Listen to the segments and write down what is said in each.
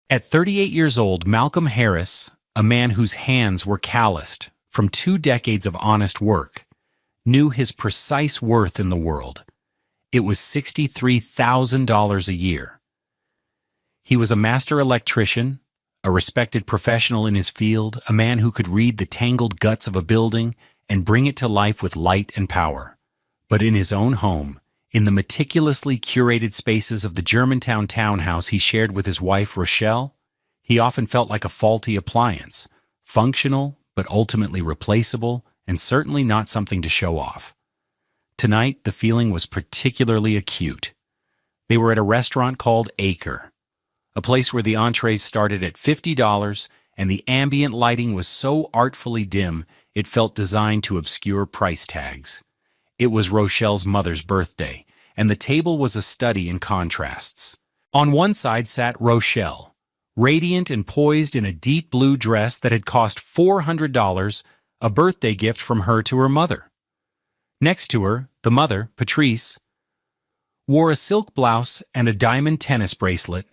At 38 years old, Malcolm Harris, a man whose hands were calloused from 2 decades of honest work, knew his precise worth in the world. It was $63,000 a year. He was a master electrician, a respected professional in his field, a man who could read the tangled guts of a building and bring it to life with light and power. But in his own home, in the meticulously curated spaces of the Germantown townhouse he shared with his wife, Rochelle, he often felt like a faulty appliance, functional but ultimately replaceable, and certainly not something to show off. Tonight, the feeling was particularly acute. They were at a restaurant called Acre, a place where the entrees started at $50 and the ambient lighting was so artfully dim it felt designed to obscure price tags. It was Rochelle's mother's birthday, and the table was a study in contrasts. On one side sat Rochelle, radiant and poised in a deep blue dress that had cost $400, a birthday gift from her to her mother. Next to her, the mother, Patrice, wore a silk blouse and a diamond tennis bracelet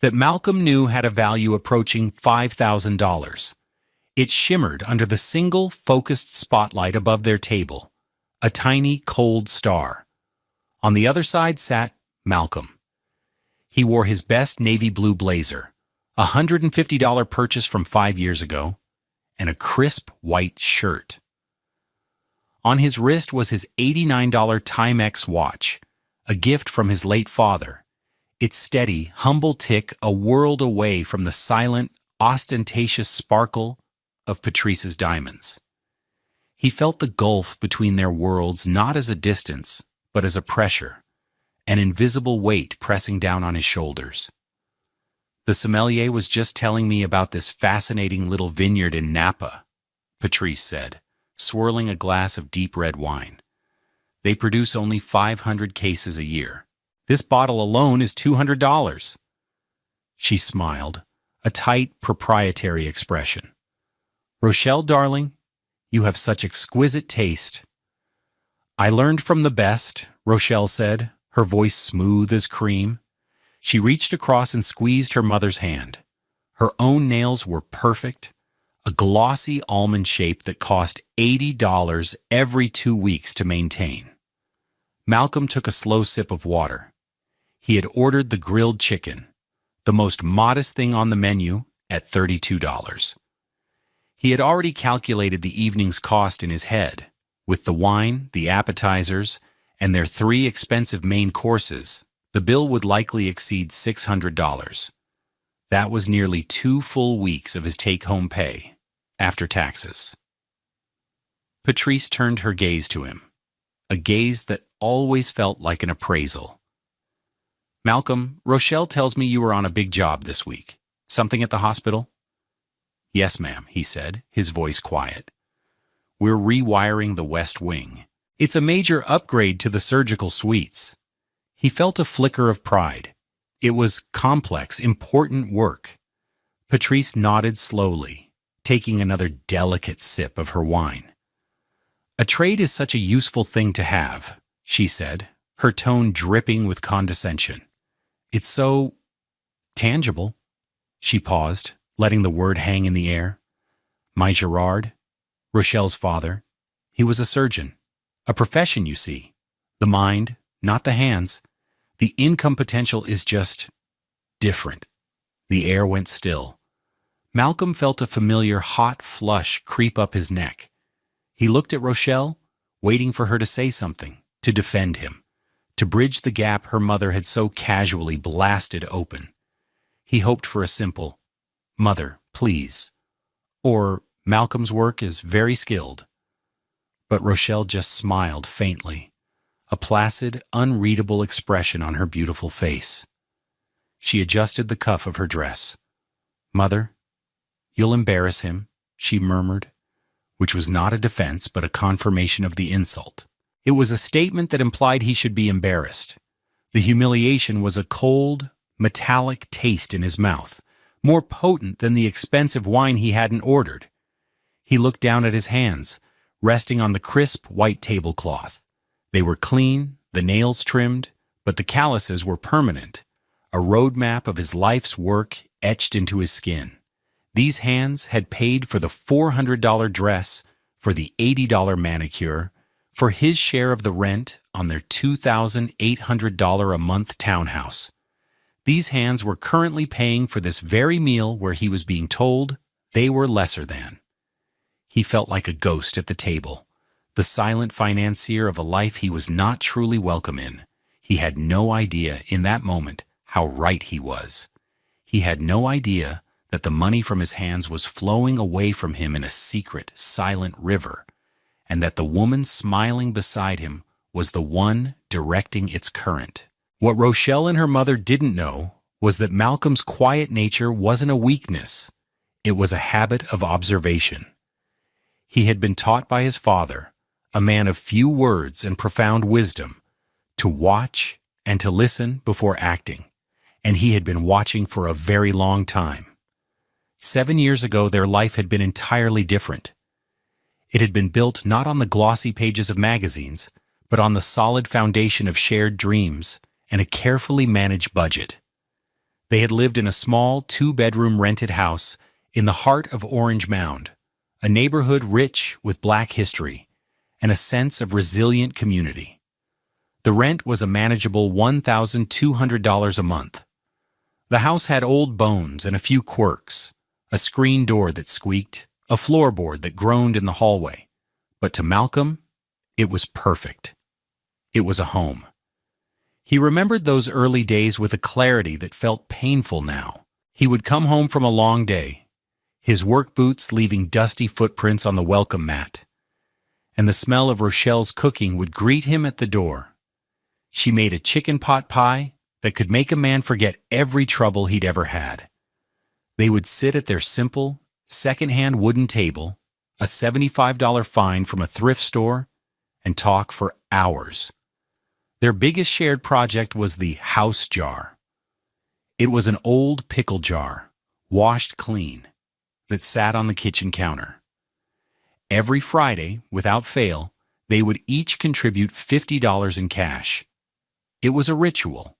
that Malcolm knew had a value approaching $5,000. It shimmered under the single focused spotlight above their table, a tiny cold star. On the other side sat Malcolm. He wore his best navy blue blazer, a $150 purchase from 5 years ago, and a crisp white shirt. On his wrist was his $89 Timex watch, a gift from his late father, its steady, humble tick a world away from the silent, ostentatious sparkle of Patrice's diamonds. He felt the gulf between their worlds not as a distance, but as a pressure, an invisible weight pressing down on his shoulders. "The sommelier was just telling me about this fascinating little vineyard in Napa," Patrice said, swirling a glass of deep red wine. "They produce only 500 cases a year. This bottle alone is $200. She smiled, a tight, proprietary expression. "Rochelle, darling, you have such exquisite taste." "I learned from the best," Rochelle said, her voice smooth as cream. She reached across and squeezed her mother's hand. Her own nails were perfect, a glossy almond shape that cost $80 every 2 weeks to maintain. Malcolm took a slow sip of water. He had ordered the grilled chicken, the most modest thing on the menu, at $32. He had already calculated the evening's cost in his head, with the wine, the appetizers, and their 3 expensive main courses. The bill would likely exceed $600. That was nearly 2 full weeks of his take-home pay, after taxes. Patrice turned her gaze to him, a gaze that always felt like an appraisal. "Malcolm, Rochelle tells me you were on a big job this week. Something at the hospital?" "Yes, ma'am," he said, his voice quiet. "We're rewiring the West Wing. It's a major upgrade to the surgical suites." He felt a flicker of pride. It was complex, important work. Patrice nodded slowly, taking another delicate sip of her wine. "A trade is such a useful thing to have," she said, her tone dripping with condescension. "It's so tangible." She paused, letting the word hang in the air. "My Gerard, Rochelle's father, he was a surgeon. A profession, you see. The mind, not the hands. The income potential is just different." The air went still. Malcolm felt a familiar hot flush creep up his neck. He looked at Rochelle, waiting for her to say something, to defend him, to bridge the gap her mother had so casually blasted open. He hoped for a simple, "Mother, please," or "Malcolm's work is very skilled." But Rochelle just smiled faintly, a placid, unreadable expression on her beautiful face. She adjusted the cuff of her dress. "Mother, you'll embarrass him," she murmured, which was not a defense but a confirmation of the insult. It was a statement that implied he should be embarrassed. The humiliation was a cold, metallic taste in his mouth, more potent than the expensive wine he hadn't ordered. He looked down at his hands, resting on the crisp white tablecloth. They were clean, the nails trimmed, but the calluses were permanent, a roadmap of his life's work etched into his skin. These hands had paid for the $400 dress, for the $80 manicure, for his share of the rent on their $2,800 a month townhouse. These hands were currently paying for this very meal where he was being told they were lesser than. He felt like a ghost at the table, the silent financier of a life he was not truly welcome in. He had no idea in that moment how right he was. He had no idea that the money from his hands was flowing away from him in a secret, silent river, and that the woman smiling beside him was the one directing its current. What Rochelle and her mother didn't know was that Malcolm's quiet nature wasn't a weakness. It was a habit of observation. He had been taught by his father, a man of few words and profound wisdom, to watch and to listen before acting, and he had been watching for a very long time. 7 years ago, their life had been entirely different. It had been built not on the glossy pages of magazines, but on the solid foundation of shared dreams and a carefully managed budget. They had lived in a small 2-bedroom rented house in the heart of Orange Mound, a neighborhood rich with Black history and a sense of resilient community. The rent was a manageable $1,200 a month. The house had old bones and a few quirks, a screen door that squeaked, a floorboard that groaned in the hallway. But to Malcolm, it was perfect. It was a home. He remembered those early days with a clarity that felt painful now. He would come home from a long day, his work boots leaving dusty footprints on the welcome mat, and the smell of Rochelle's cooking would greet him at the door. She made a chicken pot pie that could make a man forget every trouble he'd ever had. They would sit at their simple, second-hand wooden table, a $75 fine from a thrift store, and talk for hours. Their biggest shared project was the house jar. It was an old pickle jar, washed clean, that sat on the kitchen counter. Every Friday, without fail, they would each contribute $50 in cash. It was a ritual.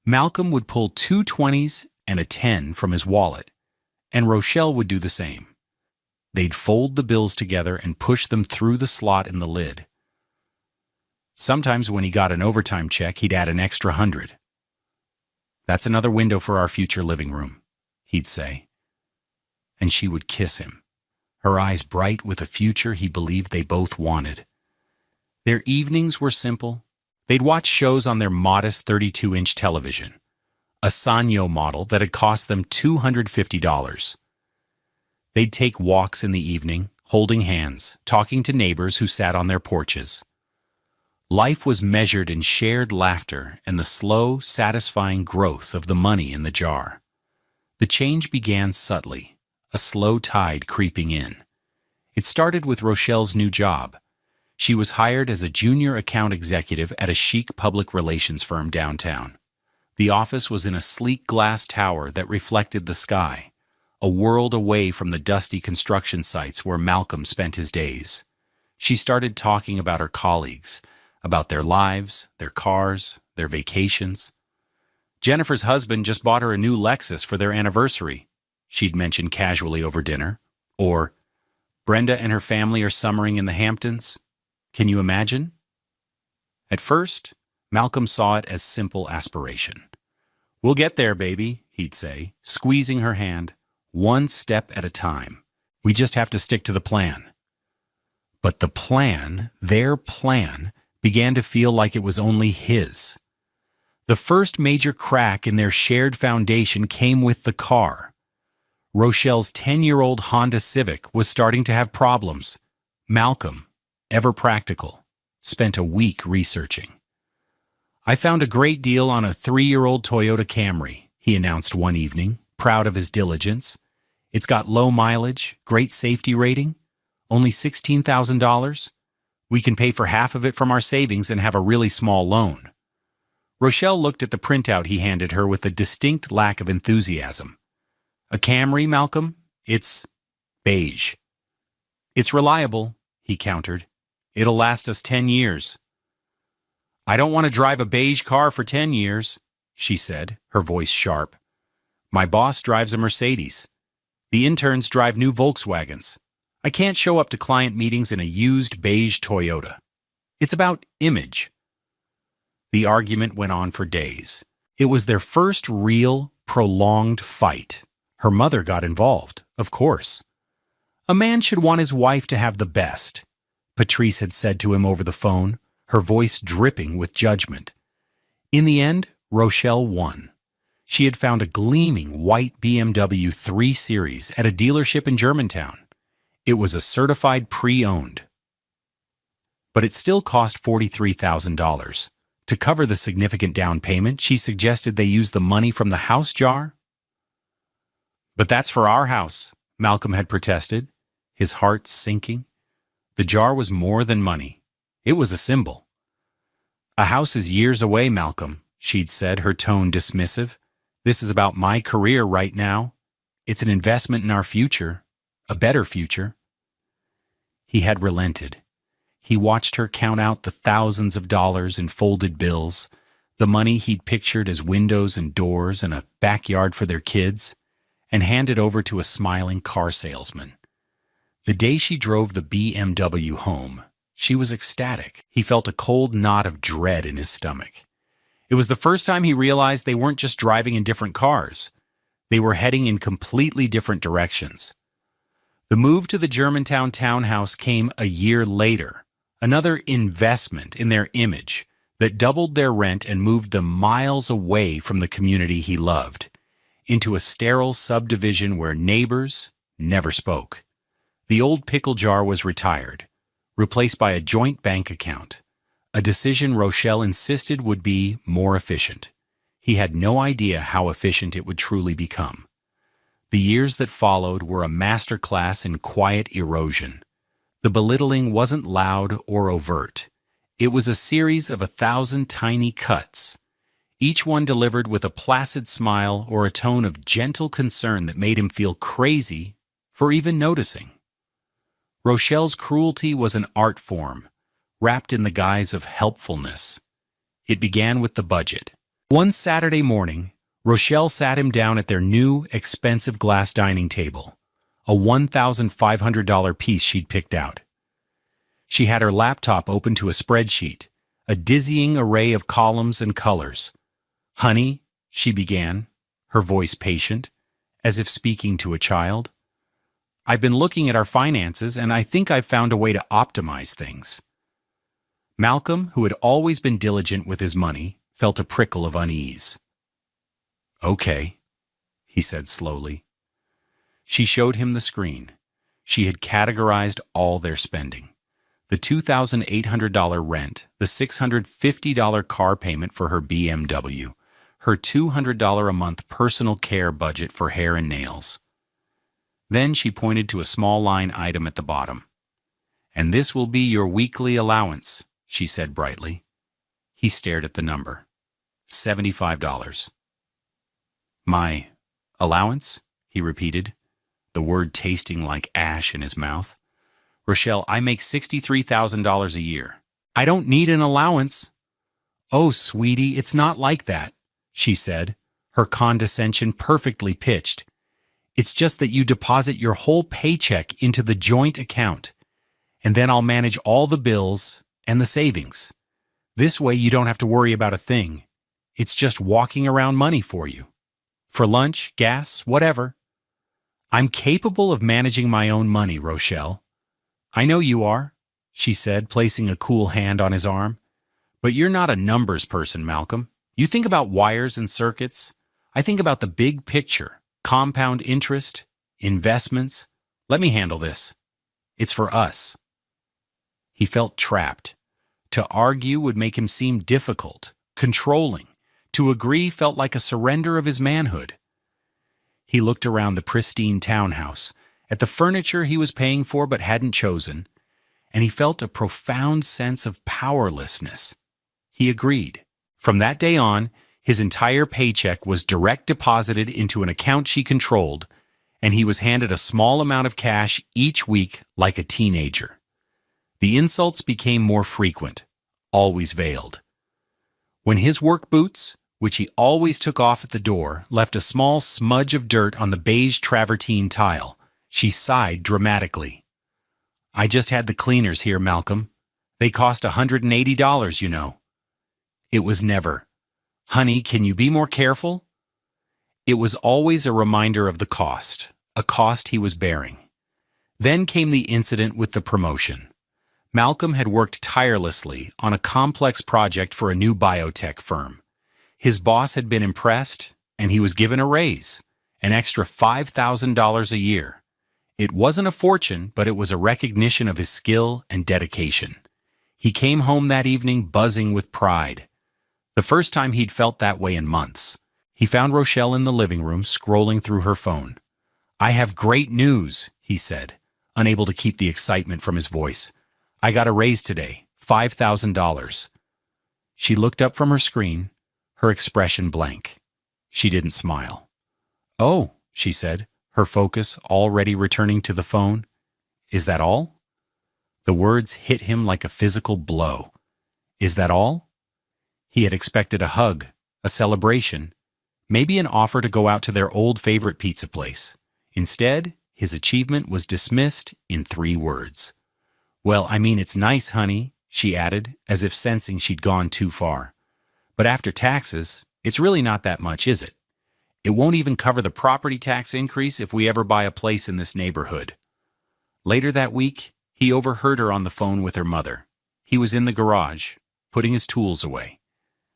Malcolm would pull 2 20s and a 10 from his wallet, and Rochelle would do the same. They'd fold the bills together and push them through the slot in the lid. Sometimes when he got an overtime check, he'd add an extra 100. "That's another window for our future living room," he'd say. And she would kiss him, her eyes bright with a future he believed they both wanted. Their evenings were simple. They'd watch shows on their modest 32-inch television, a Sanyo model that had cost them $250. They'd take walks in the evening, holding hands, talking to neighbors who sat on their porches. Life was measured in shared laughter and the slow, satisfying growth of the money in the jar. The change began subtly, a slow tide creeping in. It started with Rochelle's new job. She was hired as a junior account executive at a chic public relations firm downtown. The office was in a sleek glass tower that reflected the sky, a world away from the dusty construction sites where Malcolm spent his days. She started talking about her colleagues, about their lives, their cars, their vacations. Jennifer's husband just bought her a new Lexus for their anniversary, she'd mentioned casually over dinner. Or, Brenda and her family are summering in the Hamptons. Can you imagine? At first, Malcolm saw it as simple aspiration. "We'll get there, baby," he'd say, squeezing her hand, "one step at a time. We just have to stick to the plan." But the plan, their plan, began to feel like it was only his. The first major crack in their shared foundation came with the car. Rochelle's 10-year-old Honda Civic was starting to have problems. Malcolm, ever practical, spent a week researching. "I found a great deal on a 3-year-old Toyota Camry," he announced one evening, proud of his diligence. "It's got low mileage, great safety rating, only $16,000. We can pay for half of it from our savings and have a really small loan." Rochelle looked at the printout he handed her with a distinct lack of enthusiasm. "A Camry, Malcolm? It's beige." "It's reliable," he countered. "It'll last us 10 years. "I don't want to drive a beige car for 10 years. she said, her voice sharp. My boss drives a Mercedes. The interns drive new Volkswagens. I can't show up to client meetings in a used beige Toyota. It's about image. The argument went on for days. It was their first real, prolonged fight. Her mother got involved, of course. A man should want his wife to have the best, Patrice had said to him over the phone, her voice dripping with judgment. In the end, Rochelle won. She had found a gleaming white BMW 3 Series at a dealership in Germantown. It was a certified pre-owned. But it still cost $43,000. To cover the significant down payment, she suggested they use the money from the house jar. But that's for our house, Malcolm had protested, his heart sinking. The jar was more than money. It was a symbol. A house is years away, Malcolm, she'd said, her tone dismissive. This is about my career right now. It's an investment in our future, a better future. He had relented. He watched her count out the thousands of dollars in folded bills, the money he'd pictured as windows and doors and a backyard for their kids, and hand it over to a smiling car salesman. The day she drove the BMW home, she was ecstatic. He felt a cold knot of dread in his stomach. It was the first time he realized they weren't just driving in different cars. They were heading in completely different directions. The move to the Germantown townhouse came a year later, another investment in their image that doubled their rent and moved them miles away from the community he loved, into a sterile subdivision where neighbors never spoke. The old pickle jar was retired, replaced by a joint bank account, a decision Rochelle insisted would be more efficient. He had no idea how efficient it would truly become. The years that followed were a masterclass in quiet erosion. The belittling wasn't loud or overt. It was a series of 1,000 tiny cuts, each one delivered with a placid smile or a tone of gentle concern that made him feel crazy for even noticing. Rochelle's cruelty was an art form, wrapped in the guise of helpfulness. It began with the budget. One Saturday morning, Rochelle sat him down at their new, expensive glass dining table, a $1,500 piece she'd picked out. She had her laptop open to a spreadsheet, a dizzying array of columns and colors. "Honey," she began, her voice patient, as if speaking to a child. "I've been looking at our finances, and I think I've found a way to optimize things." Malcolm, who had always been diligent with his money, felt a prickle of unease. "Okay," he said slowly. She showed him the screen. She had categorized all their spending. The $2,800 rent, the $650 car payment for her BMW, her $200 a month personal care budget for hair and nails. Then she pointed to a small line item at the bottom. "And this will be your weekly allowance," she said brightly. He stared at the number. $75. "My allowance?" he repeated, the word tasting like ash in his mouth. "Rochelle, I make $63,000 a year. I don't need an allowance." "Oh, sweetie, it's not like that," she said, her condescension perfectly pitched. "It's just that you deposit your whole paycheck into the joint account, and then I'll manage all the bills and the savings. This way you don't have to worry about a thing. It's just walking around money for you. For lunch, gas, whatever. I'm capable of managing my own money, Rochelle." "I know you are," she said, placing a cool hand on his arm. "But you're not a numbers person, Malcolm. You think about wires and circuits. I think about the big picture, compound interest, investments. Let me handle this. It's for us." He felt trapped. To argue would make him seem difficult, controlling. To agree felt like a surrender of his manhood. He looked around the pristine townhouse, at the furniture he was paying for but hadn't chosen, and he felt a profound sense of powerlessness. He agreed. From that day on, his entire paycheck was direct deposited into an account she controlled, and he was handed a small amount of cash each week like a teenager. The insults became more frequent, always veiled. When his work boots, which he always took off at the door, left a small smudge of dirt on the beige travertine tile. She sighed dramatically. I just had the cleaners here, Malcolm. They cost $180, you know. It was never. Honey, can you be more careful? It was always a reminder of the cost, a cost he was bearing. Then came the incident with the promotion. Malcolm had worked tirelessly on a complex project for a new biotech firm. His boss had been impressed, and he was given a raise, an extra $5,000 a year. It wasn't a fortune, but it was a recognition of his skill and dedication. He came home that evening buzzing with pride. The first time he'd felt that way in months. He found Rochelle in the living room, scrolling through her phone. I have great news, he said, unable to keep the excitement from his voice. I got a raise today, $5,000. She looked up from her screen, her expression blank. She didn't smile. Oh, she said, her focus already returning to the phone. Is that all? The words hit him like a physical blow. Is that all? He had expected a hug, a celebration, maybe an offer to go out to their old favorite pizza place. Instead, his achievement was dismissed in 3 words. Well, I mean, it's nice, honey, she added, as if sensing she'd gone too far. But after taxes, it's really not that much, is it? It won't even cover the property tax increase if we ever buy a place in this neighborhood. Later that week, he overheard her on the phone with her mother. He was in the garage, putting his tools away,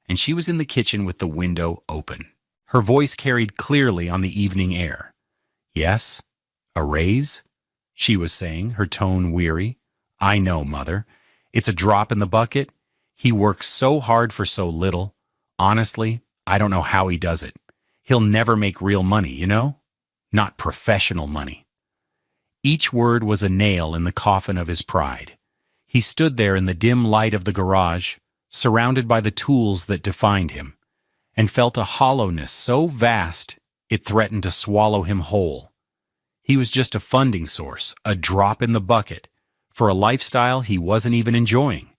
and she was in the kitchen with the window open. Her voice carried clearly on the evening air. Yes? A raise? She was saying, her tone weary. I know, Mother. It's a drop in the bucket. He works so hard for so little. Honestly, I don't know how he does it. He'll never make real money, you know? Not professional money. Each word was a nail in the coffin of his pride. He stood there in the dim light of the garage, surrounded by the tools that defined him, and felt a hollowness so vast it threatened to swallow him whole. He was just a funding source, a drop in the bucket, for a lifestyle he wasn't even enjoying.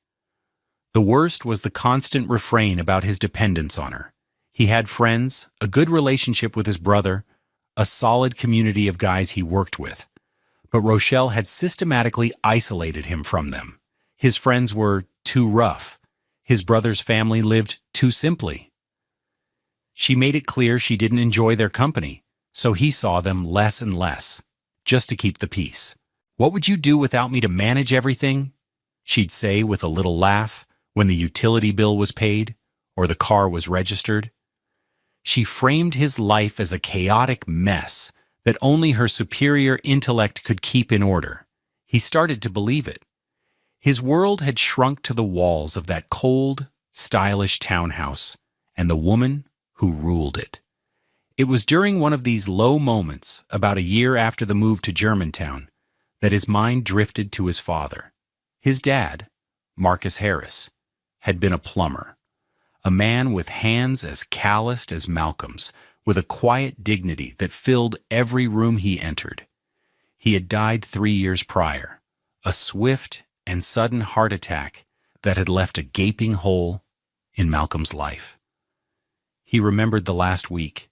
The worst was the constant refrain about his dependence on her. He had friends, a good relationship with his brother, a solid community of guys he worked with. But Rochelle had systematically isolated him from them. His friends were too rough. His brother's family lived too simply. She made it clear she didn't enjoy their company, so he saw them less and less, just to keep the peace. What would you do without me to manage everything? She'd say with a little laugh when the utility bill was paid or the car was registered. She framed his life as a chaotic mess that only her superior intellect could keep in order. He started to believe it. His world had shrunk to the walls of that cold, stylish townhouse and the woman who ruled it. It was during one of these low moments, about a year after the move to Germantown, that his mind drifted to his father. His dad, Marcus Harris, had been a plumber, a man with hands as calloused as Malcolm's, with a quiet dignity that filled every room he entered. He had died 3 years prior, a swift and sudden heart attack that had left a gaping hole in Malcolm's life. He remembered the last week,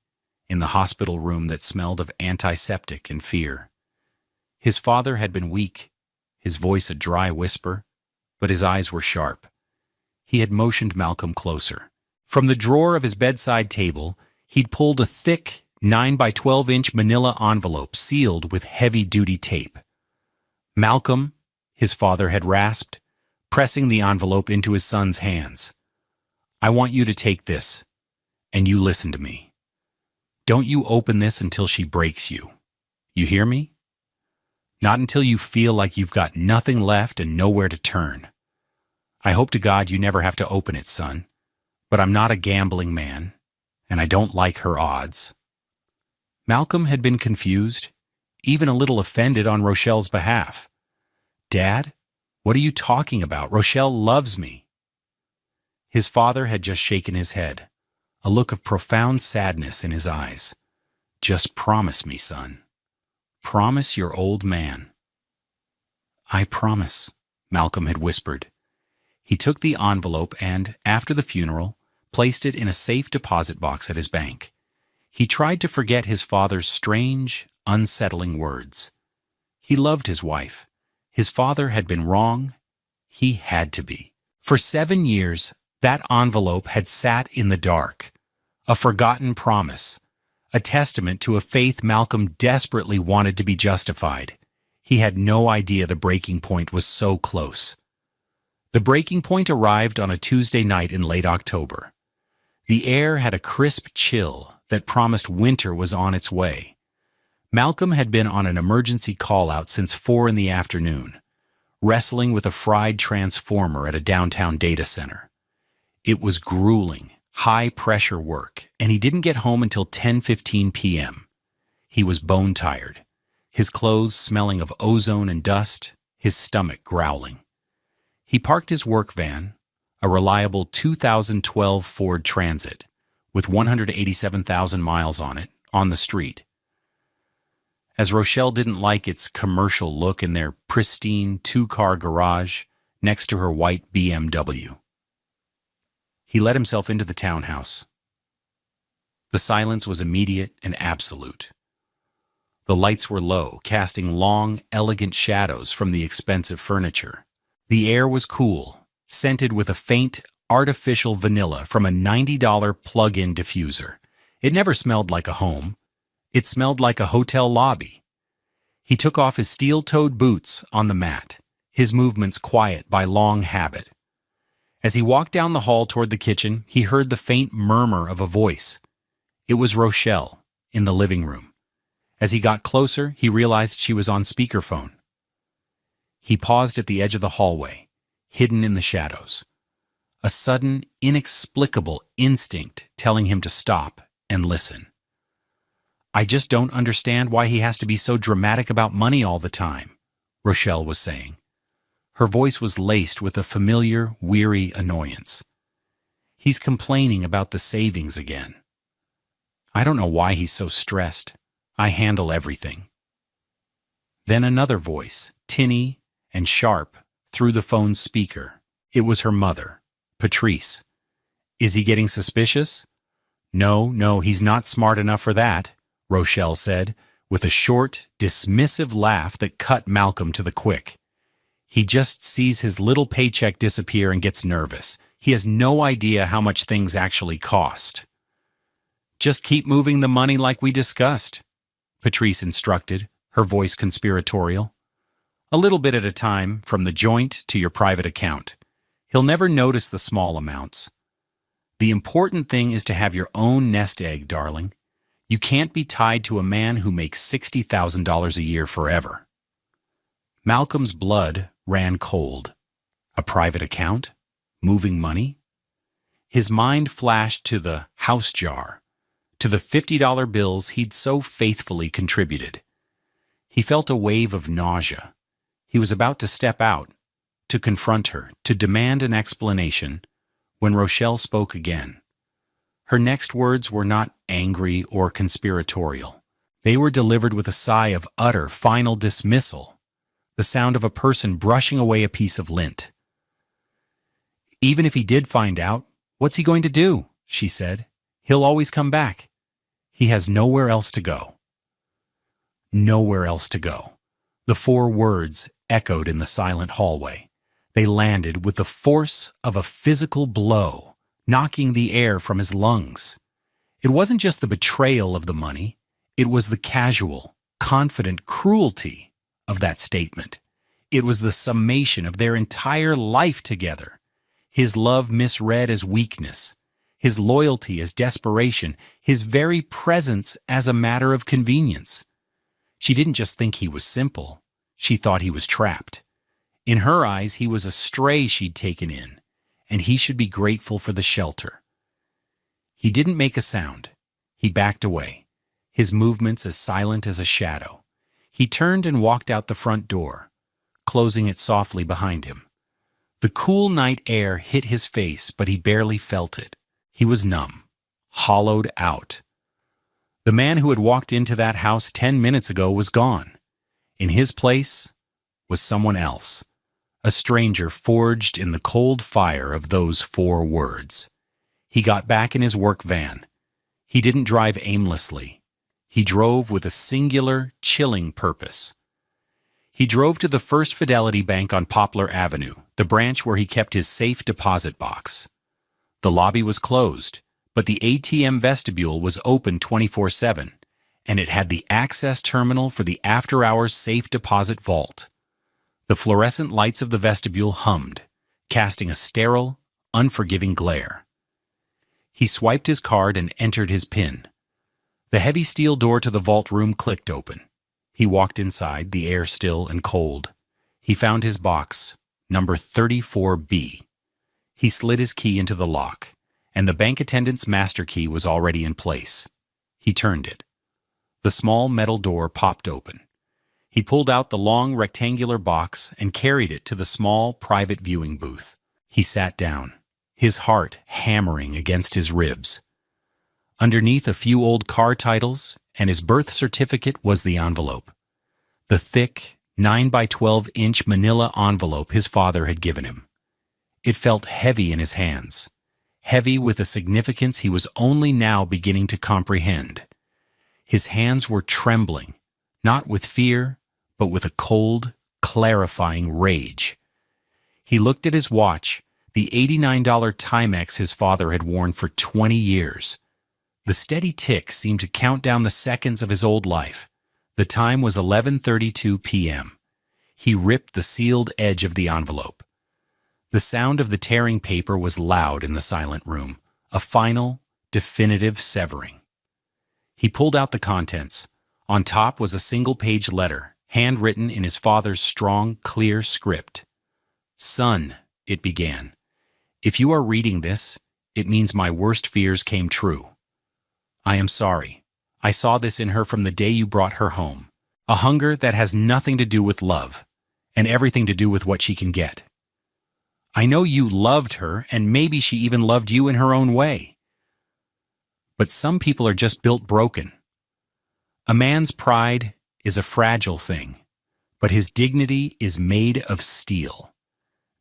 in the hospital room that smelled of antiseptic and fear. His father had been weak, his voice a dry whisper, but his eyes were sharp. He had motioned Malcolm closer. From the drawer of his bedside table, he'd pulled a thick 9 by 12-inch manila envelope sealed with heavy-duty tape. Malcolm, his father had rasped, pressing the envelope into his son's hands. I want you to take this, and you listen to me. Don't you open this until she breaks you. You hear me? Not until you feel like you've got nothing left and nowhere to turn. I hope to God you never have to open it, son. But I'm not a gambling man, and I don't like her odds. Malcolm had been confused, even a little offended on Rochelle's behalf. Dad, what are you talking about? Rochelle loves me. His father had just shaken his head, a look of profound sadness in his eyes. Just promise me, son. Promise your old man. I promise, Malcolm had whispered. He took the envelope and, after the funeral, placed it in a safe deposit box at his bank. He tried to forget his father's strange, unsettling words. He loved his wife. His father had been wrong. He had to be. For 7 years, that envelope had sat in the dark, a forgotten promise, a testament to a faith Malcolm desperately wanted to be justified. He had no idea the breaking point was so close. The breaking point arrived on a Tuesday night in late October. The air had a crisp chill that promised winter was on its way. Malcolm had been on an emergency call-out since 4 in the afternoon, wrestling with a fried transformer at a downtown data center. It was grueling, high-pressure work, and he didn't get home until 10:15 p.m. He was bone-tired, his clothes smelling of ozone and dust, his stomach growling. He parked his work van, a reliable 2012 Ford Transit, with 187,000 miles on it, on the street. As Rochelle didn't like its commercial look in their pristine 2-car garage next to her white BMW. He let himself into the townhouse. The silence was immediate and absolute. The lights were low, casting long, elegant shadows from the expensive furniture. The air was cool, scented with a faint, artificial vanilla from a $90 plug-in diffuser. It never smelled like a home. It smelled like a hotel lobby. He took off his steel-toed boots on the mat, his movements quiet by long habit. As he walked down the hall toward the kitchen, he heard the faint murmur of a voice. It was Rochelle, in the living room. As he got closer, he realized she was on speakerphone. He paused at the edge of the hallway, hidden in the shadows. A sudden, inexplicable instinct telling him to stop and listen. "I just don't understand why he has to be so dramatic about money all the time," Rochelle was saying. Her voice was laced with a familiar, weary annoyance. "He's complaining about the savings again. I don't know why he's so stressed. I handle everything." Then another voice, tinny and sharp, through the phone's speaker. It was her mother, Patrice. "Is he getting suspicious?" No, he's not smart enough for that," Rochelle said, with a short, dismissive laugh that cut Malcolm to the quick. "He just sees his little paycheck disappear and gets nervous. He has no idea how much things actually cost." "Just keep moving the money like we discussed," Patrice instructed, her voice conspiratorial. "A little bit at a time, from the joint to your private account. He'll never notice the small amounts. The important thing is to have your own nest egg, darling. You can't be tied to a man who makes $60,000 a year forever." Malcolm's blood ran cold. A private account? Moving money? His mind flashed to the house jar, to the $50 bills he'd so faithfully contributed. He felt a wave of nausea. He was about to step out, to confront her, to demand an explanation, when Rochelle spoke again. Her next words were not angry or conspiratorial. They were delivered with a sigh of utter, final dismissal, the sound of a person brushing away a piece of lint. "Even if he did find out, what's he going to do?" she said. "He'll always come back. He has nowhere else to go." Nowhere else to go. The 4 words echoed in the silent hallway. They landed with the force of a physical blow, knocking the air from his lungs. It wasn't just the betrayal of the money, it was the casual, confident cruelty of that statement. It was the summation of their entire life together. His love misread as weakness, his loyalty as desperation, his very presence as a matter of convenience. She didn't just think he was simple, she thought he was trapped. In her eyes, he was a stray she'd taken in, and he should be grateful for the shelter. He didn't make a sound. He backed away, his movements as silent as a shadow. He turned and walked out the front door, closing it softly behind him. The cool night air hit his face, but he barely felt it. He was numb, hollowed out. The man who had walked into that house 10 minutes ago was gone. In his place was someone else, a stranger forged in the cold fire of those 4 words. He got back in his work van. He didn't drive aimlessly. He drove with a singular, chilling purpose. He drove to the First Fidelity Bank on Poplar Avenue, the branch where he kept his safe deposit box. The lobby was closed, but the ATM vestibule was open 24/7, and it had the access terminal for the after-hours safe deposit vault. The fluorescent lights of the vestibule hummed, casting a sterile, unforgiving glare. He swiped his card and entered his PIN. The heavy steel door to the vault room clicked open. He walked inside, the air still and cold. He found his box, number 34B. He slid his key into the lock, and the bank attendant's master key was already in place. He turned it. The small metal door popped open. He pulled out the long rectangular box and carried it to the small private viewing booth. He sat down, his heart hammering against his ribs. Underneath a few old car titles and his birth certificate was the envelope. The thick, 9 by 12-inch manila envelope his father had given him. It felt heavy in his hands, heavy with a significance he was only now beginning to comprehend. His hands were trembling, not with fear, but with a cold, clarifying rage. He looked at his watch, the $89 Timex his father had worn for 20 years. The steady tick seemed to count down the seconds of his old life. The time was 11:32 p.m. He ripped the sealed edge of the envelope. The sound of the tearing paper was loud in the silent room, a final, definitive severing. He pulled out the contents. On top was a single-page letter, handwritten in his father's strong, clear script. "Son," it began, "if you are reading this, it means my worst fears came true. I am sorry. I saw this in her from the day you brought her home. A hunger that has nothing to do with love, and everything to do with what she can get. I know you loved her, and maybe she even loved you in her own way. But some people are just built broken. A man's pride is a fragile thing, but his dignity is made of steel.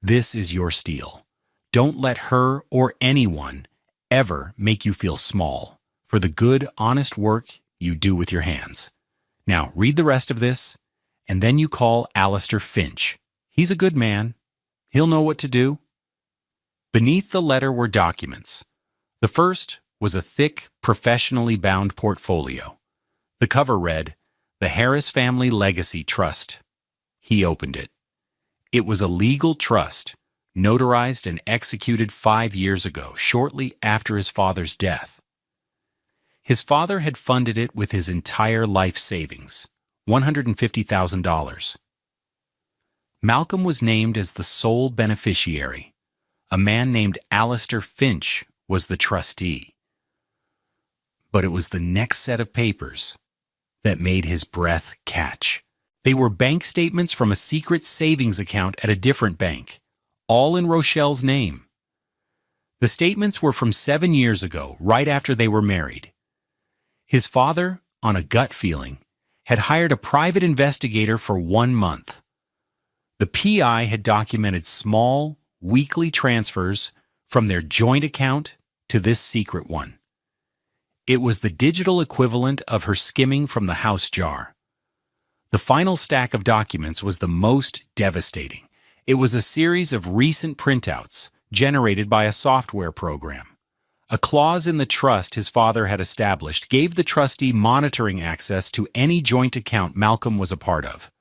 This is your steel. Don't let her or anyone ever make you feel small for the good, honest work you do with your hands. Now, read the rest of this, and then you call Alistair Finch. He's a good man. He'll know what to do." Beneath the letter were documents. The first was a thick, professionally bound portfolio. The cover read, "The Harris Family Legacy Trust." He opened it. It was a legal trust, notarized and executed 5 years ago, shortly after his father's death. His father had funded it with his entire life savings, $150,000. Malcolm was named as the sole beneficiary. A man named Alistair Finch was the trustee. But it was the next set of papers that made his breath catch. They were bank statements from a secret savings account at a different bank, all in Rochelle's name. The statements were from 7 years ago, right after they were married. His father, on a gut feeling, had hired a private investigator for 1 month. The PI had documented small, weekly transfers from their joint account to this secret one. It was the digital equivalent of her skimming from the house jar. The final stack of documents was the most devastating. It was a series of recent printouts generated by a software program. A clause in the trust his father had established gave the trustee monitoring access to any joint account Malcolm was a part of.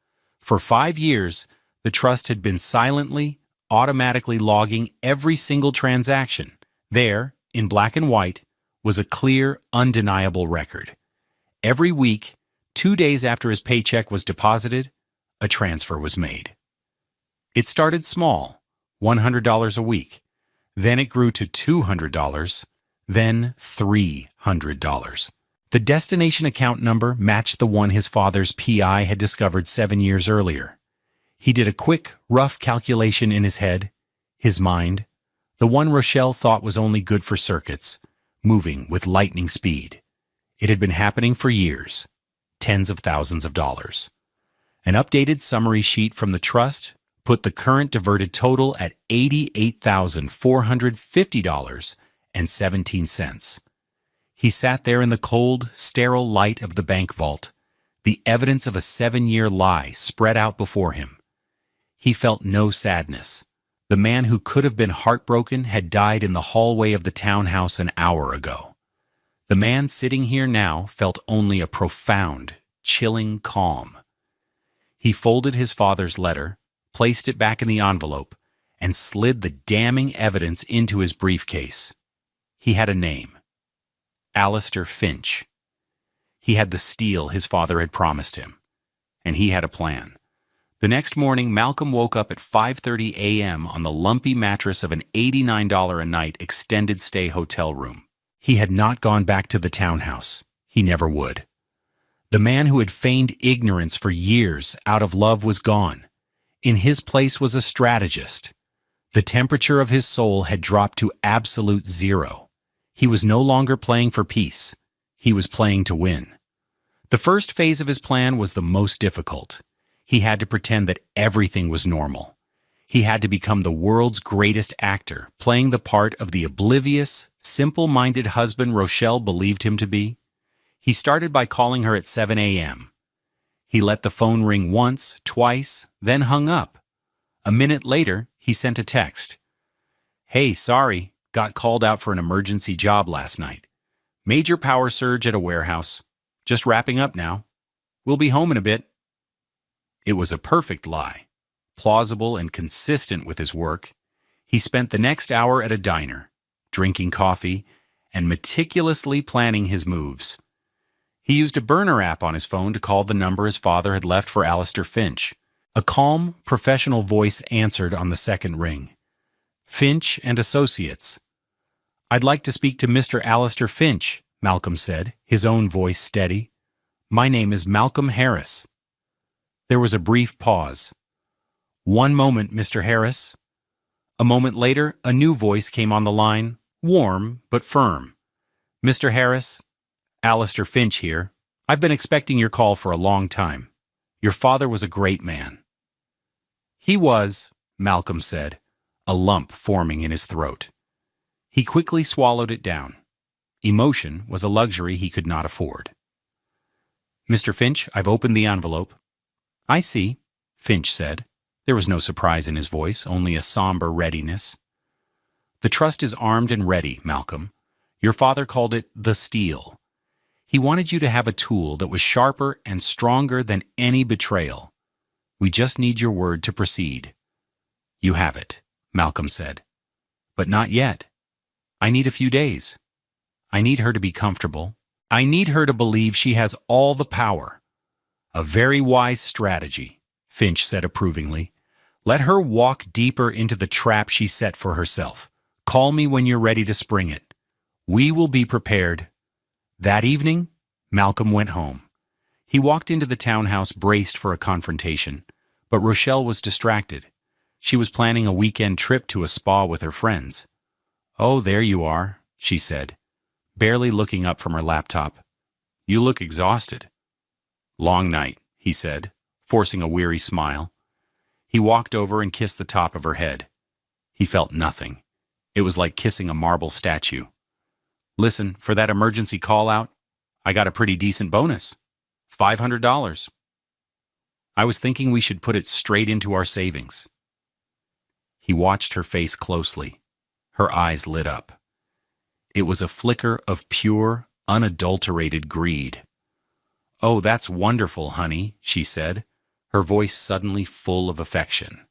For 5 years, the trust had been silently, automatically logging every single transaction. There, in black and white, was a clear, undeniable record. Every week, 2 days after his paycheck was deposited, a transfer was made. It started small, $100 a week. Then it grew to $200, then $300. The destination account number matched the one his father's PI had discovered 7 years earlier. He did a quick, rough calculation in his head, his mind, the one Rochelle thought was only good for circuits, moving with lightning speed. It had been happening for years, tens of thousands of dollars. An updated summary sheet from the trust put the current diverted total at $88,450 $1.17. He sat there in the cold, sterile light of the bank vault, the evidence of a 7-year lie spread out before him. He felt no sadness. The man who could have been heartbroken had died in the hallway of the townhouse an hour ago. The man sitting here now felt only a profound, chilling calm. He folded his father's letter, placed it back in the envelope, and slid the damning evidence into his briefcase. He had a name: Alistair Finch. He had the steel his father had promised him, and he had a plan. The next morning, Malcolm woke up at 5:30 a.m. on the lumpy mattress of an $89 a night extended-stay hotel room. He had not gone back to the townhouse. He never would. The man who had feigned ignorance for years out of love was gone. In his place was a strategist. The temperature of his soul had dropped to absolute zero. He was no longer playing for peace. He was playing to win. The first phase of his plan was the most difficult. He had to pretend that everything was normal. He had to become the world's greatest actor, playing the part of the oblivious, simple-minded husband Rochelle believed him to be. He started by calling her at 7 a.m. He let the phone ring once, twice, then hung up. A minute later, he sent a text. "Hey, sorry, got called out for an emergency job last night. Major power surge at a warehouse. Just wrapping up now. We'll be home in a bit." It was a perfect lie, plausible and consistent with his work. He spent the next hour at a diner, drinking coffee and meticulously planning his moves. He used a burner app on his phone to call the number his father had left for Alistair Finch. A calm, professional voice answered on the second ring. "Finch and Associates." "I'd like to speak to Mr. Alistair Finch," Malcolm said, his own voice steady. "My name is Malcolm Harris." There was a brief pause. "One moment, Mr. Harris." A moment later, a new voice came on the line, warm but firm. "Mr. Harris, Alistair Finch here. I've been expecting your call for a long time. Your father was a great man." "He was," Malcolm said, a lump forming in his throat. He quickly swallowed it down. Emotion was a luxury he could not afford. "Mr. Finch, I've opened the envelope." "I see," Finch said. There was no surprise in his voice, only a somber readiness. "The trust is armed and ready, Malcolm. Your father called it the steel. He wanted you to have a tool that was sharper and stronger than any betrayal. We just need your word to proceed." "You have it," Malcolm said. "But not yet. I need a few days. I need her to be comfortable. I need her to believe she has all the power." "A very wise strategy," Finch said approvingly. "Let her walk deeper into the trap she set for herself. Call me when you're ready to spring it. We will be prepared." That evening, Malcolm went home. He walked into the townhouse braced for a confrontation, but Rochelle was distracted. She was planning a weekend trip to a spa with her friends. "Oh, there you are," she said, barely looking up from her laptop. "You look exhausted." "Long night," he said, forcing a weary smile. He walked over and kissed the top of her head. He felt nothing. It was like kissing a marble statue. "Listen, for that emergency call-out, I got a pretty decent bonus. $500. I was thinking we should put it straight into our savings." He watched her face closely. Her eyes lit up. It was a flicker of pure, unadulterated greed. "Oh, that's wonderful, honey," she said, her voice suddenly full of affection.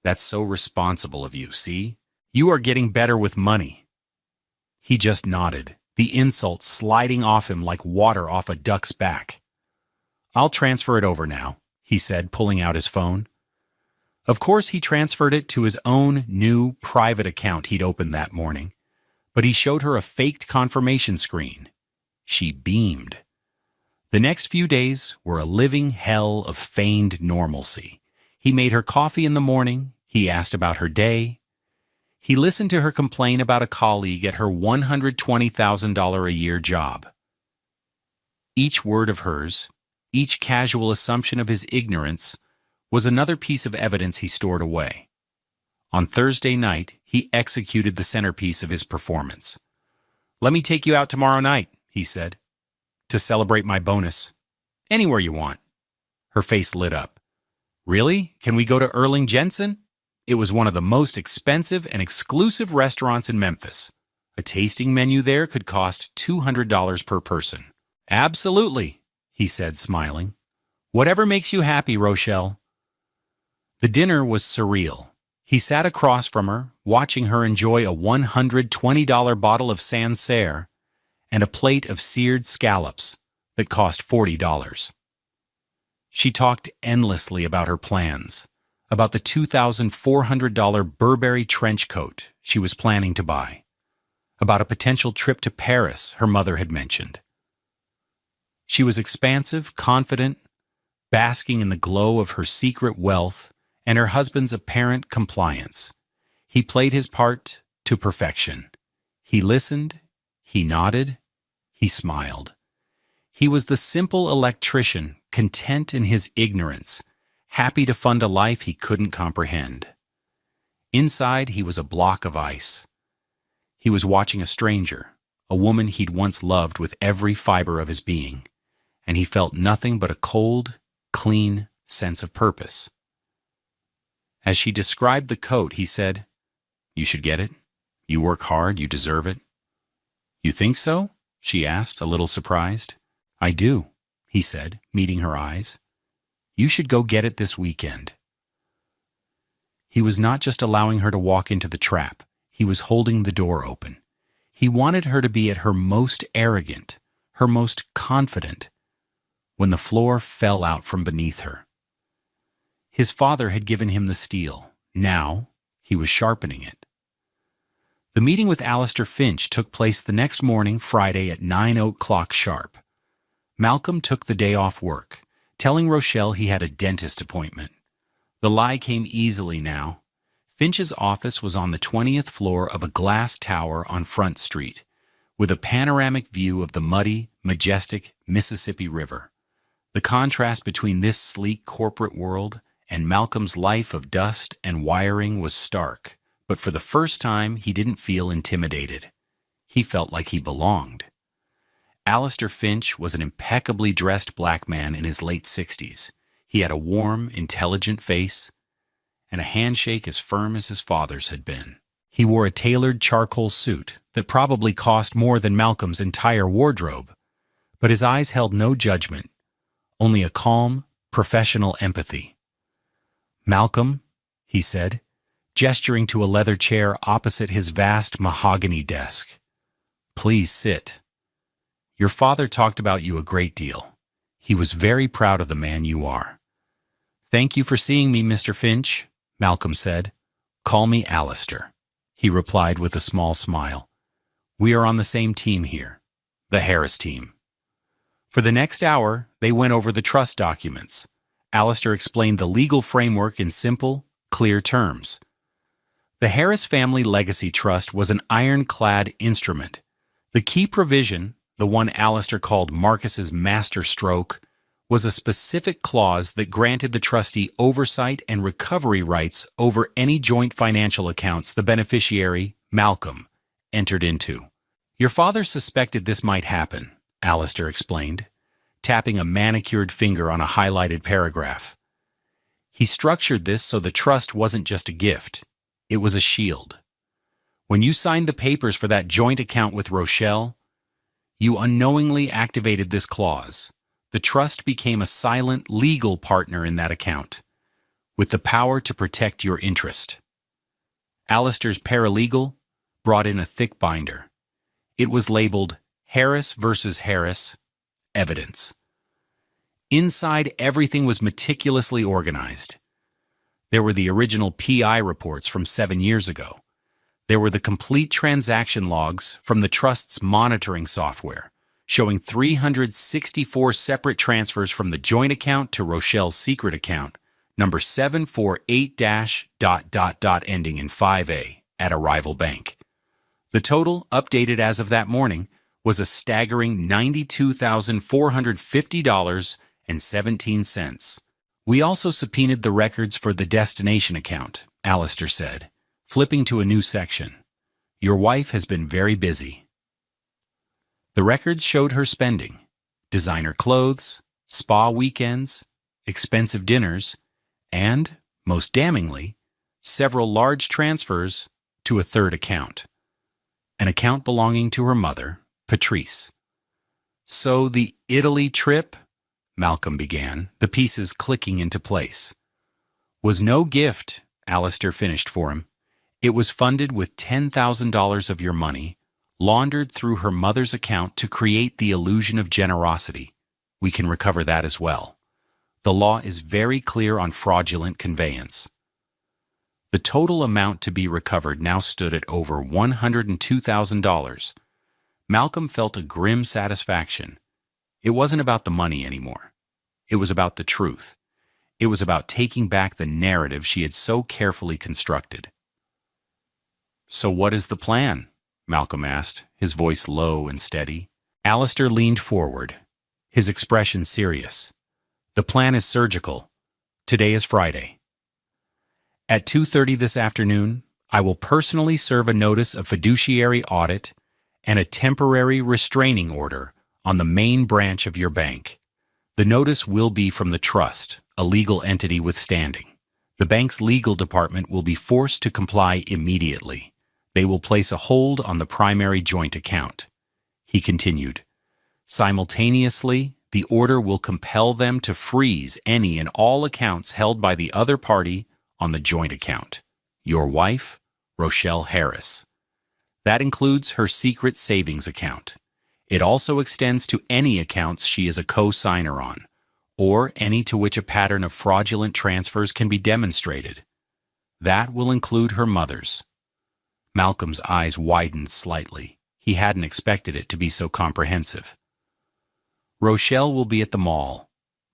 "That's so responsible of you, see? You are getting better with money." He just nodded, the insult sliding off him like water off a duck's back. "I'll transfer it over now," he said, pulling out his phone. Of course, he transferred it to his own new private account he'd opened that morning, but he showed her a faked confirmation screen. She beamed. The next few days were a living hell of feigned normalcy. He made her coffee in the morning. He asked about her day. He listened to her complain about a colleague at her $120,000 a year job. Each word of hers, each casual assumption of his ignorance, was another piece of evidence he stored away. On Thursday night, he executed the centerpiece of his performance. Let me take you out tomorrow night, he said, to celebrate my bonus. Anywhere you want. Her face lit up. Really? Can we go to Erling Jensen? It was one of the most expensive and exclusive restaurants in Memphis. A tasting menu there could cost $200 per person. Absolutely, he said, smiling. Whatever makes you happy, Rochelle. The dinner was surreal. He sat across from her, watching her enjoy a $120 bottle of Sancerre and a plate of seared scallops that cost $40. She talked endlessly about her plans, about the $2,400 Burberry trench coat she was planning to buy, about a potential trip to Paris her mother had mentioned. She was expansive, confident, basking in the glow of her secret wealth and her husband's apparent compliance. He played his part to perfection. He listened, he nodded, he smiled. He was the simple electrician, content in his ignorance, happy to fund a life he couldn't comprehend. Inside, he was a block of ice. He was watching a stranger, a woman he'd once loved with every fiber of his being, and he felt nothing but a cold, clean sense of purpose. As she described the coat, he said, "You should get it. You work hard, you deserve it." "You think so?" she asked, a little surprised. "I do," he said, meeting her eyes. "You should go get it this weekend." He was not just allowing her to walk into the trap, he was holding the door open. He wanted her to be at her most arrogant, her most confident, when the floor fell out from beneath her. His father had given him the steel. Now, he was sharpening it. The meeting with Alistair Finch took place the next morning, Friday at 9 o'clock sharp. Malcolm took the day off work, telling Rochelle he had a dentist appointment. The lie came easily now. Finch's office was on the 20th floor of a glass tower on Front Street, with a panoramic view of the muddy, majestic Mississippi River. The contrast between this sleek corporate world and Malcolm's life of dust and wiring was stark, but for the first time he didn't feel intimidated. He felt like he belonged. Alistair Finch was an impeccably dressed black man in his late 60s. He had a warm, intelligent face and a handshake as firm as his father's had been. He wore a tailored charcoal suit that probably cost more than Malcolm's entire wardrobe, but his eyes held no judgment, only a calm, professional empathy. "Malcolm," he said, gesturing to a leather chair opposite his vast mahogany desk. "Please sit. Your father talked about you a great deal. He was very proud of the man you are." "Thank you for seeing me, Mr. Finch," Malcolm said. "Call me Alistair," he replied with a small smile. "We are on the same team here, the Harris team." For the next hour, they went over the trust documents. Alistair explained the legal framework in simple, clear terms. The Harris Family Legacy Trust was an ironclad instrument. The key provision, the one Alistair called Marcus's master stroke, was a specific clause that granted the trustee oversight and recovery rights over any joint financial accounts the beneficiary, Malcolm, entered into. "Your father suspected this might happen," Alistair explained, tapping a manicured finger on a highlighted paragraph. "He structured this so the trust wasn't just a gift, it was a shield. When you signed the papers for that joint account with Rochelle, you unknowingly activated this clause. The trust became a silent legal partner in that account, with the power to protect your interest." Alistair's paralegal brought in a thick binder. It was labeled Harris versus Harris, Evidence. Inside, everything was meticulously organized. There were the original PI reports from 7 years ago. There were the complete transaction logs from the trust's monitoring software, showing 364 separate transfers from the joint account to Rochelle's secret account, number 748- ... ending in 5A, at a rival bank. The total, updated as of that morning, was a staggering $92,450.17. "We also subpoenaed the records for the destination account," Alistair said, flipping to a new section. "Your wife has been very busy." The records showed her spending: designer clothes, spa weekends, expensive dinners, and, most damningly, several large transfers to a third account, an account belonging to her mother, Patrice. "So the Italy trip," Malcolm began, the pieces clicking into place, "was no gift," Alistair finished for him. "It was funded with $10,000 of your money, laundered through her mother's account to create the illusion of generosity. We can recover that as well. The law is very clear on fraudulent conveyance." The total amount to be recovered now stood at over $102,000. Malcolm felt a grim satisfaction. It wasn't about the money anymore. It was about the truth. It was about taking back the narrative she had so carefully constructed. "So what is the plan?" Malcolm asked, his voice low and steady. Alistair leaned forward, his expression serious. "The plan is surgical. Today is Friday. At 2:30 this afternoon, I will personally serve a notice of fiduciary audit and a temporary restraining order on the main branch of your bank. The notice will be from the trust, a legal entity with standing. The bank's legal department will be forced to comply immediately. They will place a hold on the primary joint account." He continued, "Simultaneously, the order will compel them to freeze any and all accounts held by the other party on the joint account, your wife, Rochelle Harris. That includes her secret savings account. It also extends to any accounts she is a co-signer on, or any to which a pattern of fraudulent transfers can be demonstrated. That will include her mother's." Malcolm's eyes widened slightly. He hadn't expected it to be so comprehensive. "Rochelle will be at the mall,"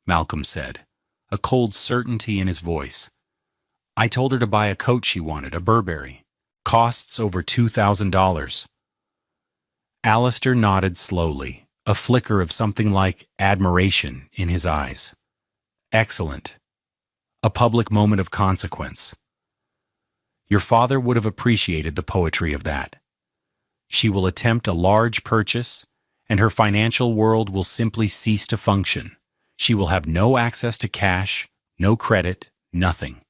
Malcolm said, a cold certainty in his voice. "I told her to buy a coat she wanted, a Burberry. Costs over $2,000. Alistair nodded slowly, a flicker of something like admiration in his eyes. "Excellent. A public moment of consequence. Your father would have appreciated the poetry of that. She will attempt a large purchase, and her financial world will simply cease to function. She will have no access to cash, no credit, nothing.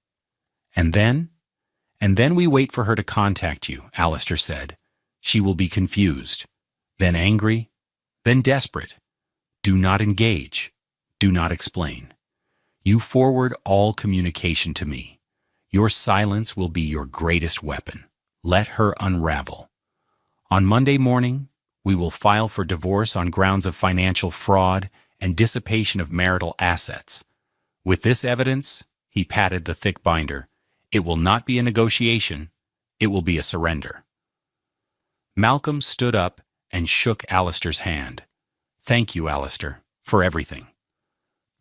And then we wait for her to contact you," Alistair said. "She will be confused, then angry, then desperate. Do not engage. Do not explain. You forward all communication to me. Your silence will be your greatest weapon. Let her unravel. On Monday morning, we will file for divorce on grounds of financial fraud and dissipation of marital assets. With this evidence," he patted the thick binder, "it will not be a negotiation, it will be a surrender." Malcolm stood up and shook Alistair's hand. "Thank you, Alistair, for everything."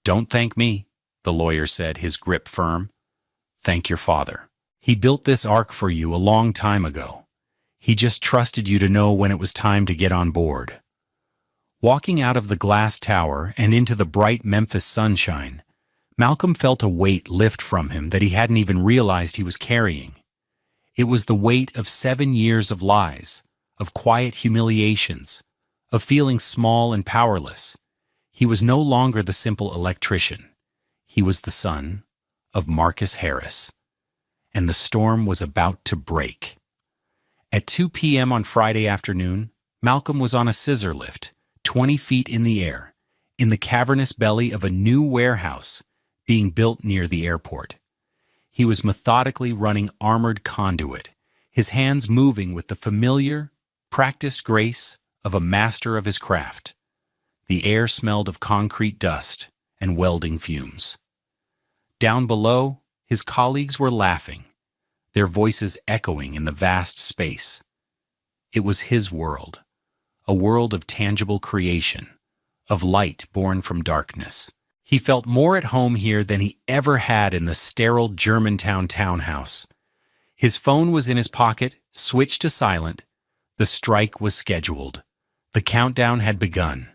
"Don't thank me," the lawyer said, his grip firm. "Thank your father. He built this ark for you a long time ago. He just trusted you to know when it was time to get on board." Walking out of the glass tower and into the bright Memphis sunshine, Malcolm felt a weight lift from him that he hadn't even realized he was carrying. It was the weight of 7 years of lies, of quiet humiliations, of feeling small and powerless. He was no longer the simple electrician. He was the son of Marcus Harris. And the storm was about to break. At 2 p.m. on Friday afternoon, Malcolm was on a scissor lift, 20 feet in the air, in the cavernous belly of a new warehouse being built near the airport. He was methodically running armored conduit, his hands moving with the familiar, practiced grace of a master of his craft. The air smelled of concrete dust and welding fumes. Down below, his colleagues were laughing, their voices echoing in the vast space. It was his world, a world of tangible creation, of light born from darkness. He felt more at home here than he ever had in the sterile Germantown townhouse. His phone was in his pocket, switched to silent. The strike was scheduled. The countdown had begun.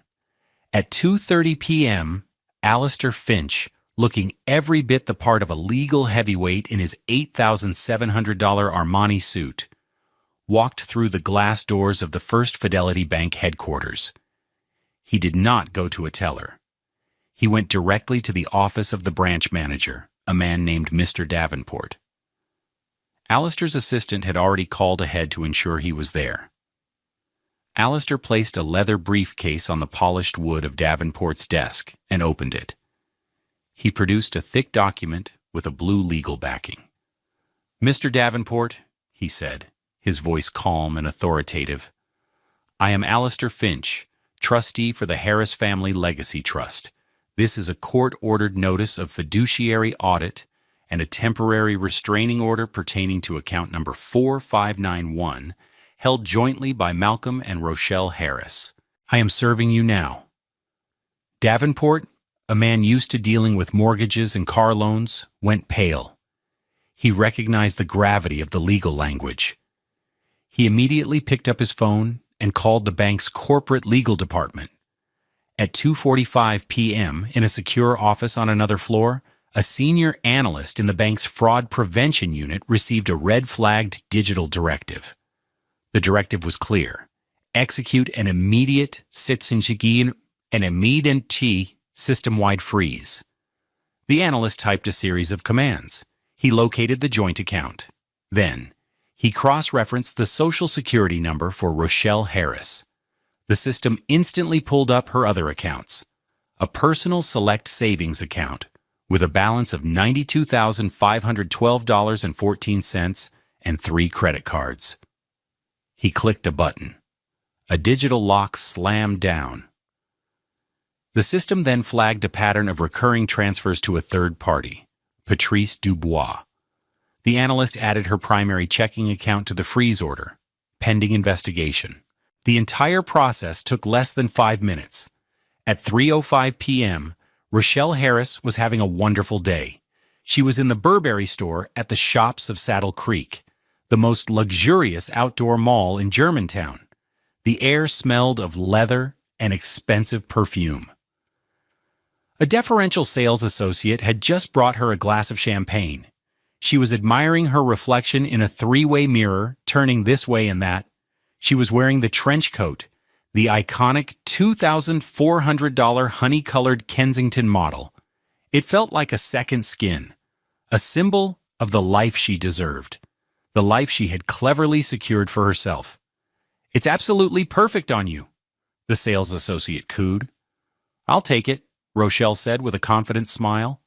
At 2:30 p.m., Alistair Finch, looking every bit the part of a legal heavyweight in his $8,700 Armani suit, walked through the glass doors of the First Fidelity Bank headquarters. He did not go to a teller. He went directly to the office of the branch manager, a man named Mr. Davenport. Alistair's assistant had already called ahead to ensure he was there. Alistair placed a leather briefcase on the polished wood of Davenport's desk and opened it. He produced a thick document with a blue legal backing. "Mr. Davenport," he said, his voice calm and authoritative, "I am Alistair Finch, trustee for the Harris Family Legacy Trust. This is a court-ordered notice of fiduciary audit and a temporary restraining order pertaining to account number 4591, held jointly by Malcolm and Rochelle Harris. I am serving you now." Davenport, a man used to dealing with mortgages and car loans, went pale. He recognized the gravity of the legal language. He immediately picked up his phone and called the bank's corporate legal department. At 2:45 p.m., in a secure office on another floor, a senior analyst in the bank's fraud prevention unit received a red-flagged digital directive. The directive was clear: execute an immediate system-wide freeze. The analyst typed a series of commands. He located the joint account. Then, he cross-referenced the Social Security number for Rochelle Harris. The system instantly pulled up her other accounts: a personal select savings account with a balance of $92,512.14 and 3 credit cards. He clicked a button. A digital lock slammed down. The system then flagged a pattern of recurring transfers to a third party, Patrice Dubois. The analyst added her primary checking account to the freeze order, pending investigation. The entire process took less than 5 minutes. At 3:05 p.m., Rochelle Harris was having a wonderful day. She was in the Burberry store at the Shops of Saddle Creek, the most luxurious outdoor mall in Germantown. The air smelled of leather and expensive perfume. A deferential sales associate had just brought her a glass of champagne. She was admiring her reflection in a 3-way mirror, turning this way and that. She was wearing the trench coat, the iconic $2,400 honey-colored Kensington model. It felt like a second skin, a symbol of the life she deserved, the life she had cleverly secured for herself. "It's absolutely perfect on you," the sales associate cooed. "I'll take it," Rochelle said with a confident smile.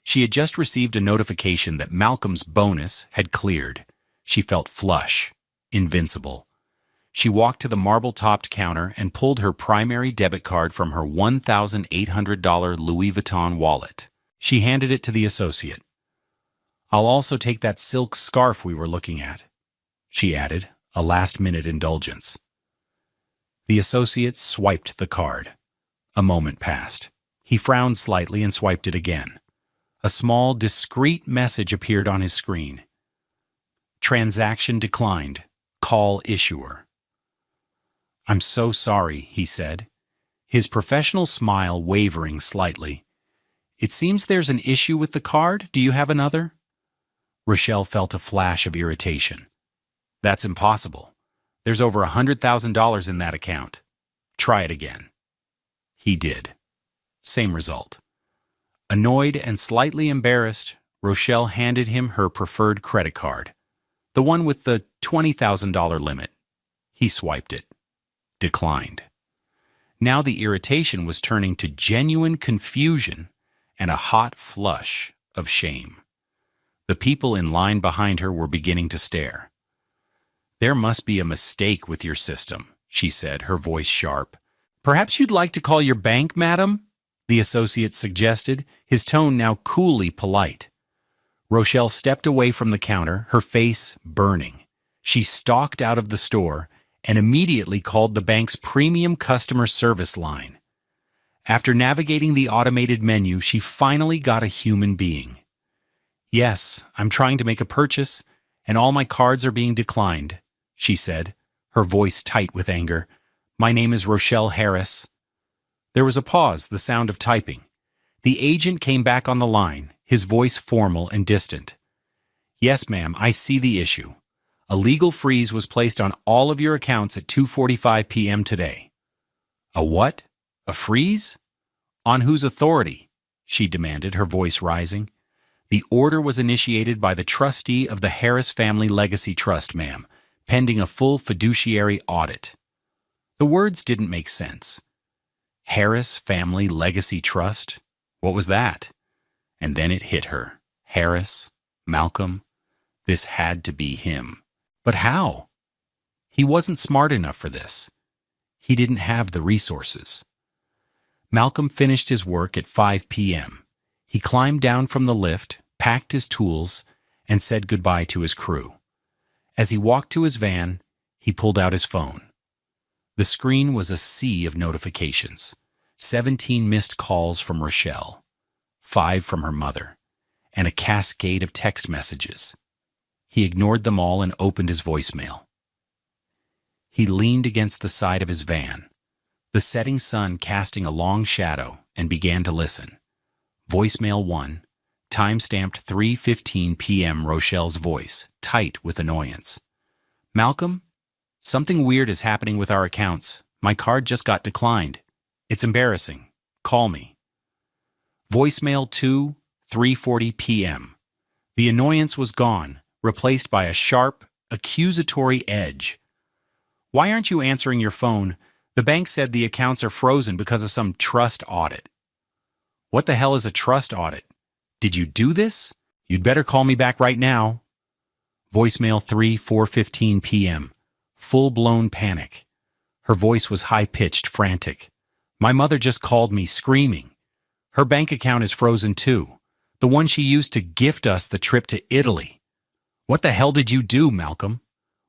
She had just received a notification that Malcolm's bonus had cleared. She felt flush, invincible. She walked to the marble-topped counter and pulled her primary debit card from her $1,800 Louis Vuitton wallet. She handed it to the associate. "I'll also take that silk scarf we were looking at," she added, a last-minute indulgence. The associate swiped the card. A moment passed. He frowned slightly and swiped it again. A small, discreet message appeared on his screen. "Transaction declined. Call issuer." "I'm so sorry," he said, his professional smile wavering slightly. "It seems there's an issue with the card. Do you have another?" Rochelle felt a flash of irritation. "That's impossible. There's over $100,000 in that account. Try it again." He did. Same result. Annoyed and slightly embarrassed, Rochelle handed him her preferred credit card, the one with the $20,000 limit. He swiped it. Declined. Now the irritation was turning to genuine confusion and a hot flush of shame. The people in line behind her were beginning to stare. "There must be a mistake with your system," she said, her voice sharp. "Perhaps you'd like to call your bank, madam?" the associate suggested, his tone now coolly polite. Rochelle stepped away from the counter, her face burning. She stalked out of the store and immediately called the bank's premium customer service line. After navigating the automated menu, she finally got a human being. "Yes, I'm trying to make a purchase, and all my cards are being declined," she said, her voice tight with anger. "My name is Rochelle Harris." There was a pause, the sound of typing. The agent came back on the line, his voice formal and distant. "Yes, ma'am, I see the issue. A legal freeze was placed on all of your accounts at 2:45 p.m. today." "A what?" A freeze? On whose authority? She demanded, her voice rising. The order was initiated by the trustee of the Harris Family Legacy Trust, ma'am, pending a full fiduciary audit. The words didn't make sense. Harris Family Legacy Trust? What was that? And then it hit her. Harris, Malcolm, this had to be him. But how? He wasn't smart enough for this. He didn't have the resources. Malcolm finished his work at 5 p.m. He climbed down from the lift, packed his tools, and said goodbye to his crew. As he walked to his van, he pulled out his phone. The screen was a sea of notifications. 17 missed calls from Rochelle, 5 from her mother, and a cascade of text messages. He ignored them all and opened his voicemail. He leaned against the side of his van, the setting sun casting a long shadow, and began to listen. Voicemail 1, time-stamped 3:15 p.m. Rochelle's voice, tight with annoyance. Malcolm, something weird is happening with our accounts. My card just got declined. It's embarrassing. Call me. Voicemail 2, 3:40 p.m. The annoyance was gone, replaced by a sharp, accusatory edge. Why aren't you answering your phone? The bank said the accounts are frozen because of some trust audit. What the hell is a trust audit? Did you do this? You'd better call me back right now. Voicemail 3, 4:15 p.m. Full-blown panic. Her voice was high-pitched, frantic. My mother just called me, screaming. Her bank account is frozen too. The one she used to gift us the trip to Italy. What the hell did you do, Malcolm?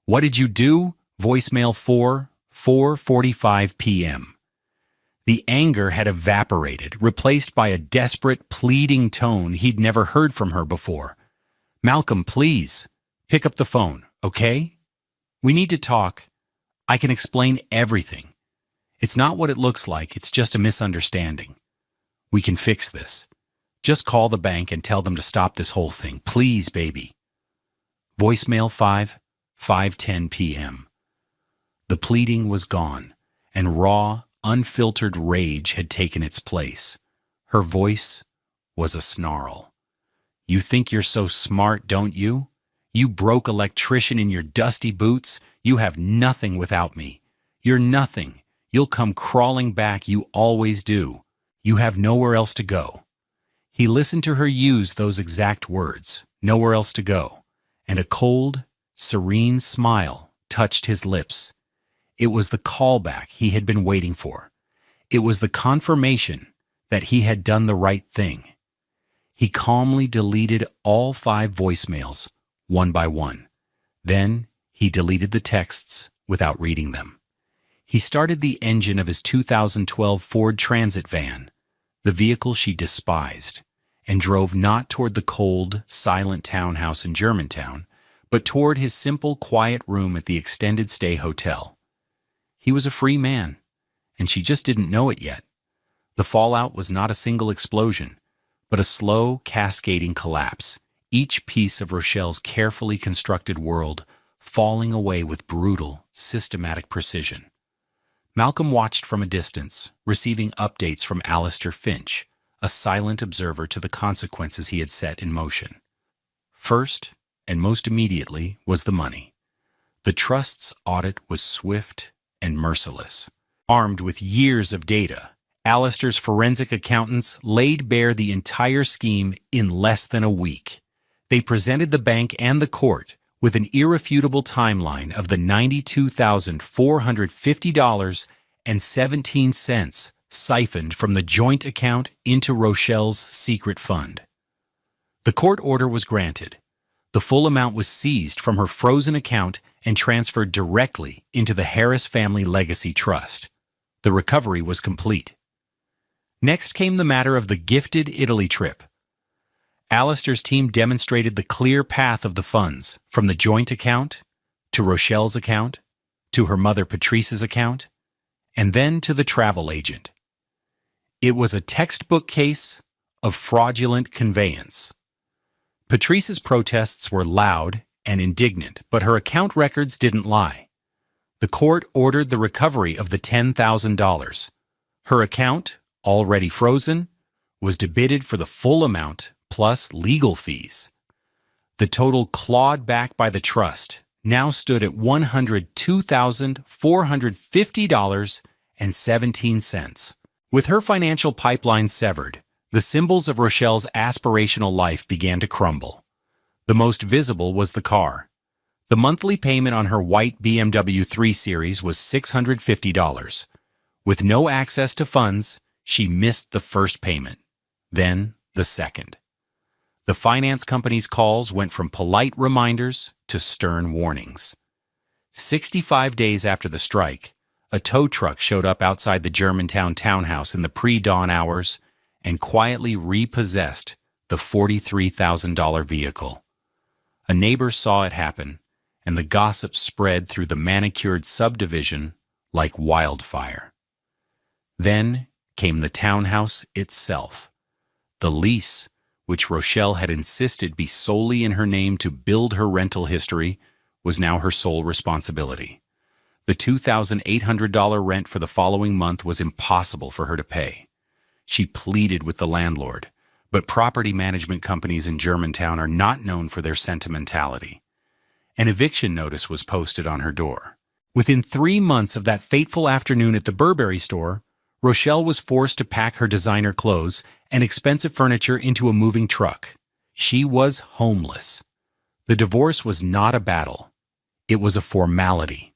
What did you do? Voicemail 4, 4:45 p.m. The anger had evaporated, replaced by a desperate, pleading tone he'd never heard from her before. Malcolm, please, pick up the phone, okay? We need to talk. I can explain everything. It's not what it looks like, it's just a misunderstanding. We can fix this. Just call the bank and tell them to stop this whole thing. Please, baby. Voicemail 5, 5:10 p.m. The pleading was gone, and raw, unfiltered rage had taken its place. Her voice was a snarl. You think you're so smart, don't you? You broke electrician in your dusty boots. You have nothing without me. You're nothing. You'll come crawling back, you always do. You have nowhere else to go. He listened to her use those exact words, nowhere else to go, and a cold, serene smile touched his lips. It was the callback he had been waiting for. It was the confirmation that he had done the right thing. He calmly deleted all 5 voicemails, one by one. Then he deleted the texts without reading them. He started the engine of his 2012 Ford Transit van, the vehicle she despised, and drove not toward the cold, silent townhouse in Germantown, but toward his simple, quiet room at the extended stay hotel. He was a free man, and she just didn't know it yet. The fallout was not a single explosion, but a slow, cascading collapse, each piece of Rochelle's carefully constructed world falling away with brutal, systematic precision. Malcolm watched from a distance, receiving updates from Alistair Finch, a silent observer to the consequences he had set in motion. First, and most immediately, was the money. The trust's audit was swift and merciless. Armed with years of data, Alistair's forensic accountants laid bare the entire scheme in less than a week. They presented the bank and the court with an irrefutable timeline of the $92,450.17 siphoned from the joint account into Rochelle's secret fund. The court order was granted. The full amount was seized from her frozen account and transferred directly into the Harris Family Legacy Trust. The recovery was complete. Next came the matter of the gifted Italy trip. Alistair's team demonstrated the clear path of the funds from the joint account to Rochelle's account to her mother Patrice's account and then to the travel agent. It was a textbook case of fraudulent conveyance. Patrice's protests were loud and indignant, but her account records didn't lie. The court ordered the recovery of the $10,000. Her account, already frozen, was debited for the full amount plus legal fees. The total clawed back by the trust now stood at $102,450.17. With her financial pipeline severed, the symbols of Rochelle's aspirational life began to crumble. The most visible was the car. The monthly payment on her white BMW 3 Series was $650. With no access to funds, she missed the first payment, then the second. The finance company's calls went from polite reminders to stern warnings. 65 days after the strike, a tow truck showed up outside the Germantown townhouse in the pre-dawn hours and quietly repossessed the $43,000 vehicle. A neighbor saw it happen, and the gossip spread through the manicured subdivision like wildfire. Then came the townhouse itself. The lease, which Rochelle had insisted be solely in her name to build her rental history, was now her sole responsibility. The $2,800 rent for the following month was impossible for her to pay. She pleaded with the landlord, but property management companies in Germantown are not known for their sentimentality. An eviction notice was posted on her door. Within 3 months of that fateful afternoon at the Burberry store, Rochelle was forced to pack her designer clothes and expensive furniture into a moving truck. She was homeless. The divorce was not a battle. It was a formality.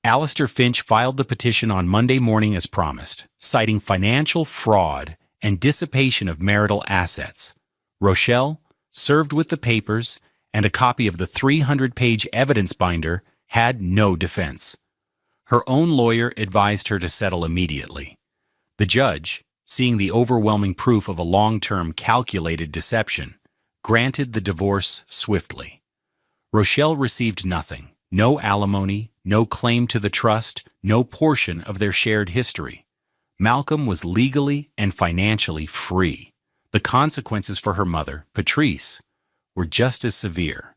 Alistair Finch filed the petition on Monday morning as promised, citing financial fraud and dissipation of marital assets. Rochelle, served with the papers and a copy of the 300-page evidence binder, had no defense. Her own lawyer advised her to settle immediately. The judge, seeing the overwhelming proof of a long-term calculated deception, granted the divorce swiftly. Rochelle received nothing, no alimony, no claim to the trust, no portion of their shared history. Malcolm was legally and financially free. The consequences for her mother, Patrice, were just as severe.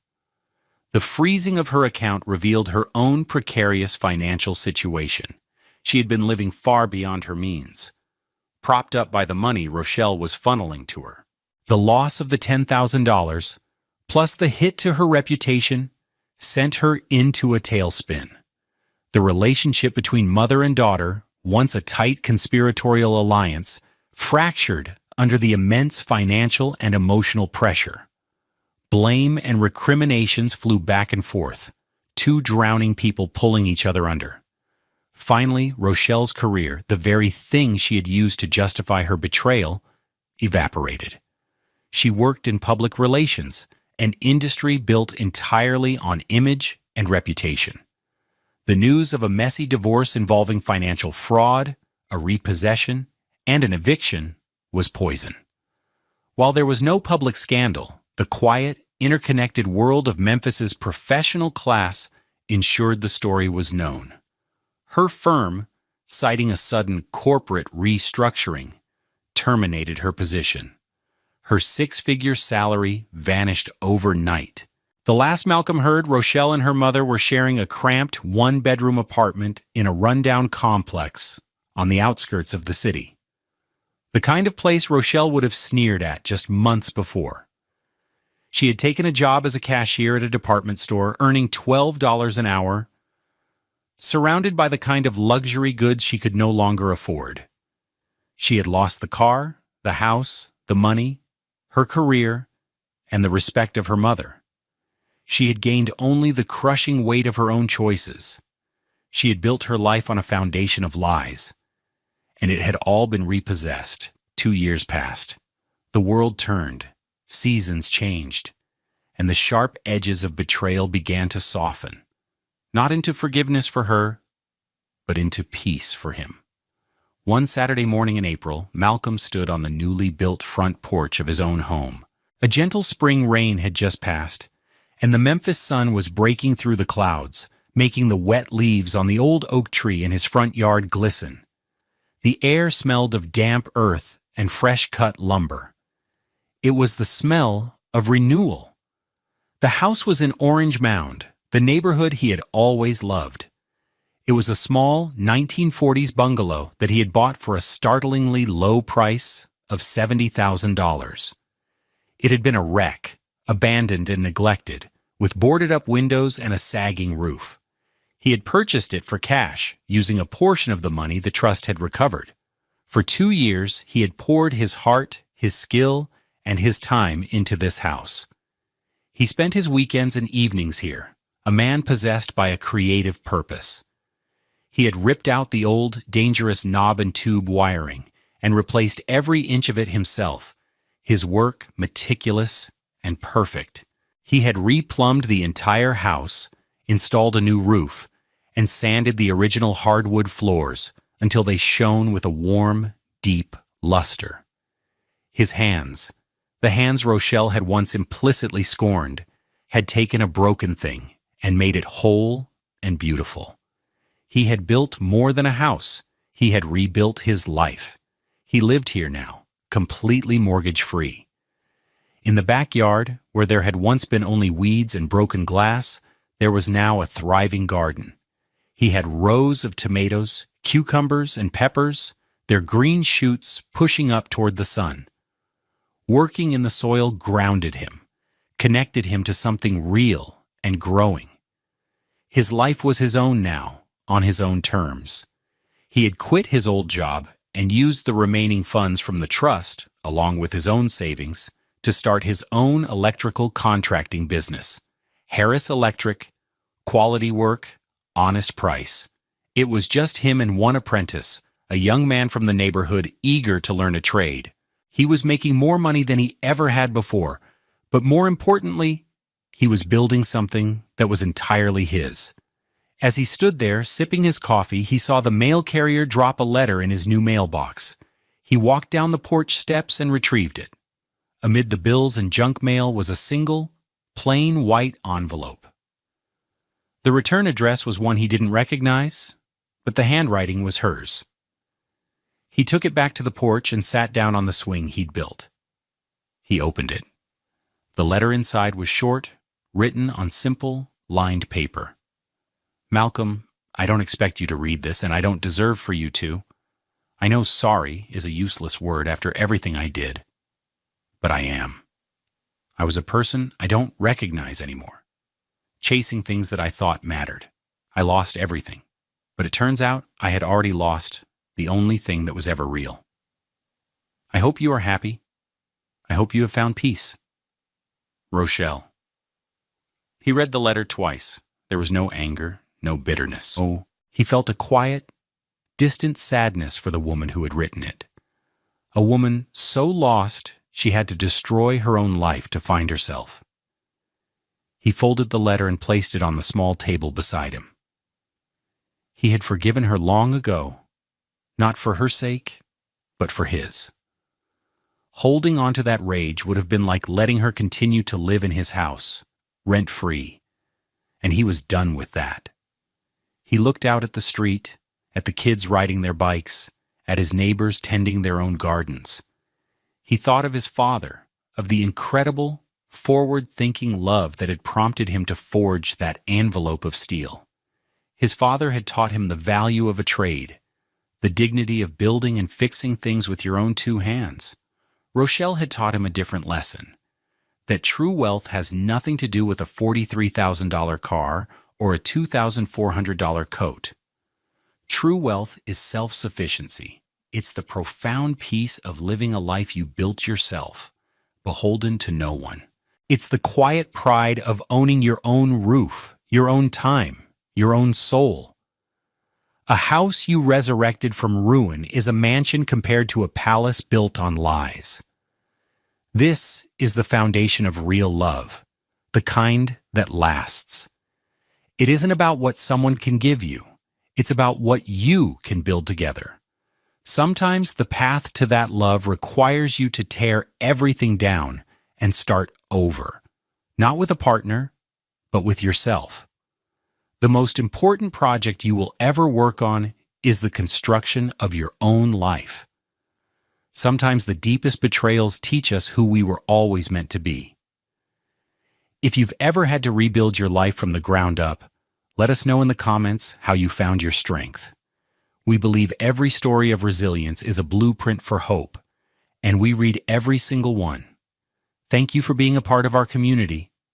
The freezing of her account revealed her own precarious financial situation. She had been living far beyond her means. Propped up by the money Rochelle was funneling to her. The loss of the $10,000, plus the hit to her reputation, sent her into a tailspin. The relationship between mother and daughter, once a tight conspiratorial alliance, fractured under the immense financial and emotional pressure. Blame and recriminations flew back and forth, two drowning people pulling each other under. Finally, Rochelle's career, the very thing she had used to justify her betrayal, evaporated. She worked in public relations, an industry built entirely on image and reputation. The news of a messy divorce involving financial fraud, a repossession, and an eviction was poison. While there was no public scandal, the quiet, interconnected world of Memphis's professional class ensured the story was known. Her firm, citing a sudden corporate restructuring, terminated her position. Her 6-figure salary vanished overnight. The last Malcolm heard, Rochelle and her mother were sharing a cramped 1-bedroom apartment in a rundown complex on the outskirts of the city. The kind of place Rochelle would have sneered at just months before. She had taken a job as a cashier at a department store, earning $12 an hour, surrounded by the kind of luxury goods she could no longer afford. She had lost the car, the house, the money, her career, and the respect of her mother. She had gained only the crushing weight of her own choices. She had built her life on a foundation of lies, and it had all been repossessed. 2 years passed. The world turned. Seasons changed, and the sharp edges of betrayal began to soften, not into forgiveness for her, but into peace for him. One Saturday morning in April, Malcolm stood on the newly built front porch of his own home. A gentle spring rain had just passed, and the Memphis sun was breaking through the clouds, making the wet leaves on the old oak tree in his front yard glisten. The air smelled of damp earth and fresh-cut lumber. It was the smell of renewal. The house was in Orange Mound, the neighborhood he had always loved. It was a small 1940s bungalow that he had bought for a startlingly low price of $70,000. It had been a wreck, abandoned and neglected, with boarded-up windows and a sagging roof. He had purchased it for cash, using a portion of the money the trust had recovered. For 2 years, he had poured his heart, his skill, and his time into this house. He spent his weekends and evenings here, a man possessed by a creative purpose. He had ripped out the old, dangerous knob and tube wiring and replaced every inch of it himself, his work meticulous and perfect. He had replumbed the entire house, installed a new roof, and sanded the original hardwood floors until they shone with a warm, deep luster. His hands, the hands Rochelle had once implicitly scorned, had taken a broken thing and made it whole and beautiful. He had built more than a house. He had rebuilt his life. He lived here now, completely mortgage-free. In the backyard, where there had once been only weeds and broken glass, there was now a thriving garden. He had rows of tomatoes, cucumbers, and peppers, their green shoots pushing up toward the sun. Working in the soil grounded him, connected him to something real and growing. His life was his own now, on his own terms. He had quit his old job and used the remaining funds from the trust, along with his own savings, to start his own electrical contracting business. Harris Electric, quality work, honest price. It was just him and one apprentice, a young man from the neighborhood eager to learn a trade. He was making more money than he ever had before, but more importantly, he was building something that was entirely his. As he stood there, sipping his coffee, he saw the mail carrier drop a letter in his new mailbox. He walked down the porch steps and retrieved it. Amid the bills and junk mail was a single, plain white envelope. The return address was one he didn't recognize, but the handwriting was hers. He took it back to the porch and sat down on the swing he'd built. He opened it. The letter inside was short, written on simple, lined paper. Malcolm, I don't expect you to read this, and I don't deserve for you to. I know sorry is a useless word after everything I did, but I am. I was a person I don't recognize anymore, chasing things that I thought mattered. I lost everything, but it turns out I had already lost the only thing that was ever real. I hope you are happy. I hope you have found peace. Rochelle. He read the letter twice. There was no anger, no bitterness. Oh, he felt a quiet, distant sadness for the woman who had written it. A woman so lost she had to destroy her own life to find herself. He folded the letter and placed it on the small table beside him. He had forgiven her long ago, not for her sake, but for his. Holding on to that rage would have been like letting her continue to live in his house, rent-free, and he was done with that. He looked out at the street, at the kids riding their bikes, at his neighbors tending their own gardens. He thought of his father, of the incredible, forward-thinking love that had prompted him to forge that envelope of steel. His father had taught him the value of a trade, the dignity of building and fixing things with your own two hands. Rochelle had taught him a different lesson, that true wealth has nothing to do with a $43,000 car or a $2,400 coat. True wealth is self-sufficiency. It's the profound peace of living a life you built yourself, beholden to no one. It's the quiet pride of owning your own roof, your own time, your own soul. A house you resurrected from ruin is a mansion compared to a palace built on lies. This is the foundation of real love, the kind that lasts. It isn't about what someone can give you. It's about what you can build together. Sometimes the path to that love requires you to tear everything down and start over, not with a partner, but with yourself. The most important project you will ever work on is the construction of your own life. Sometimes the deepest betrayals teach us who we were always meant to be. If you've ever had to rebuild your life from the ground up, Let us know in the comments how you found your strength. We believe every story of resilience is a blueprint for hope, and we read every single one. Thank you for being a part of our community.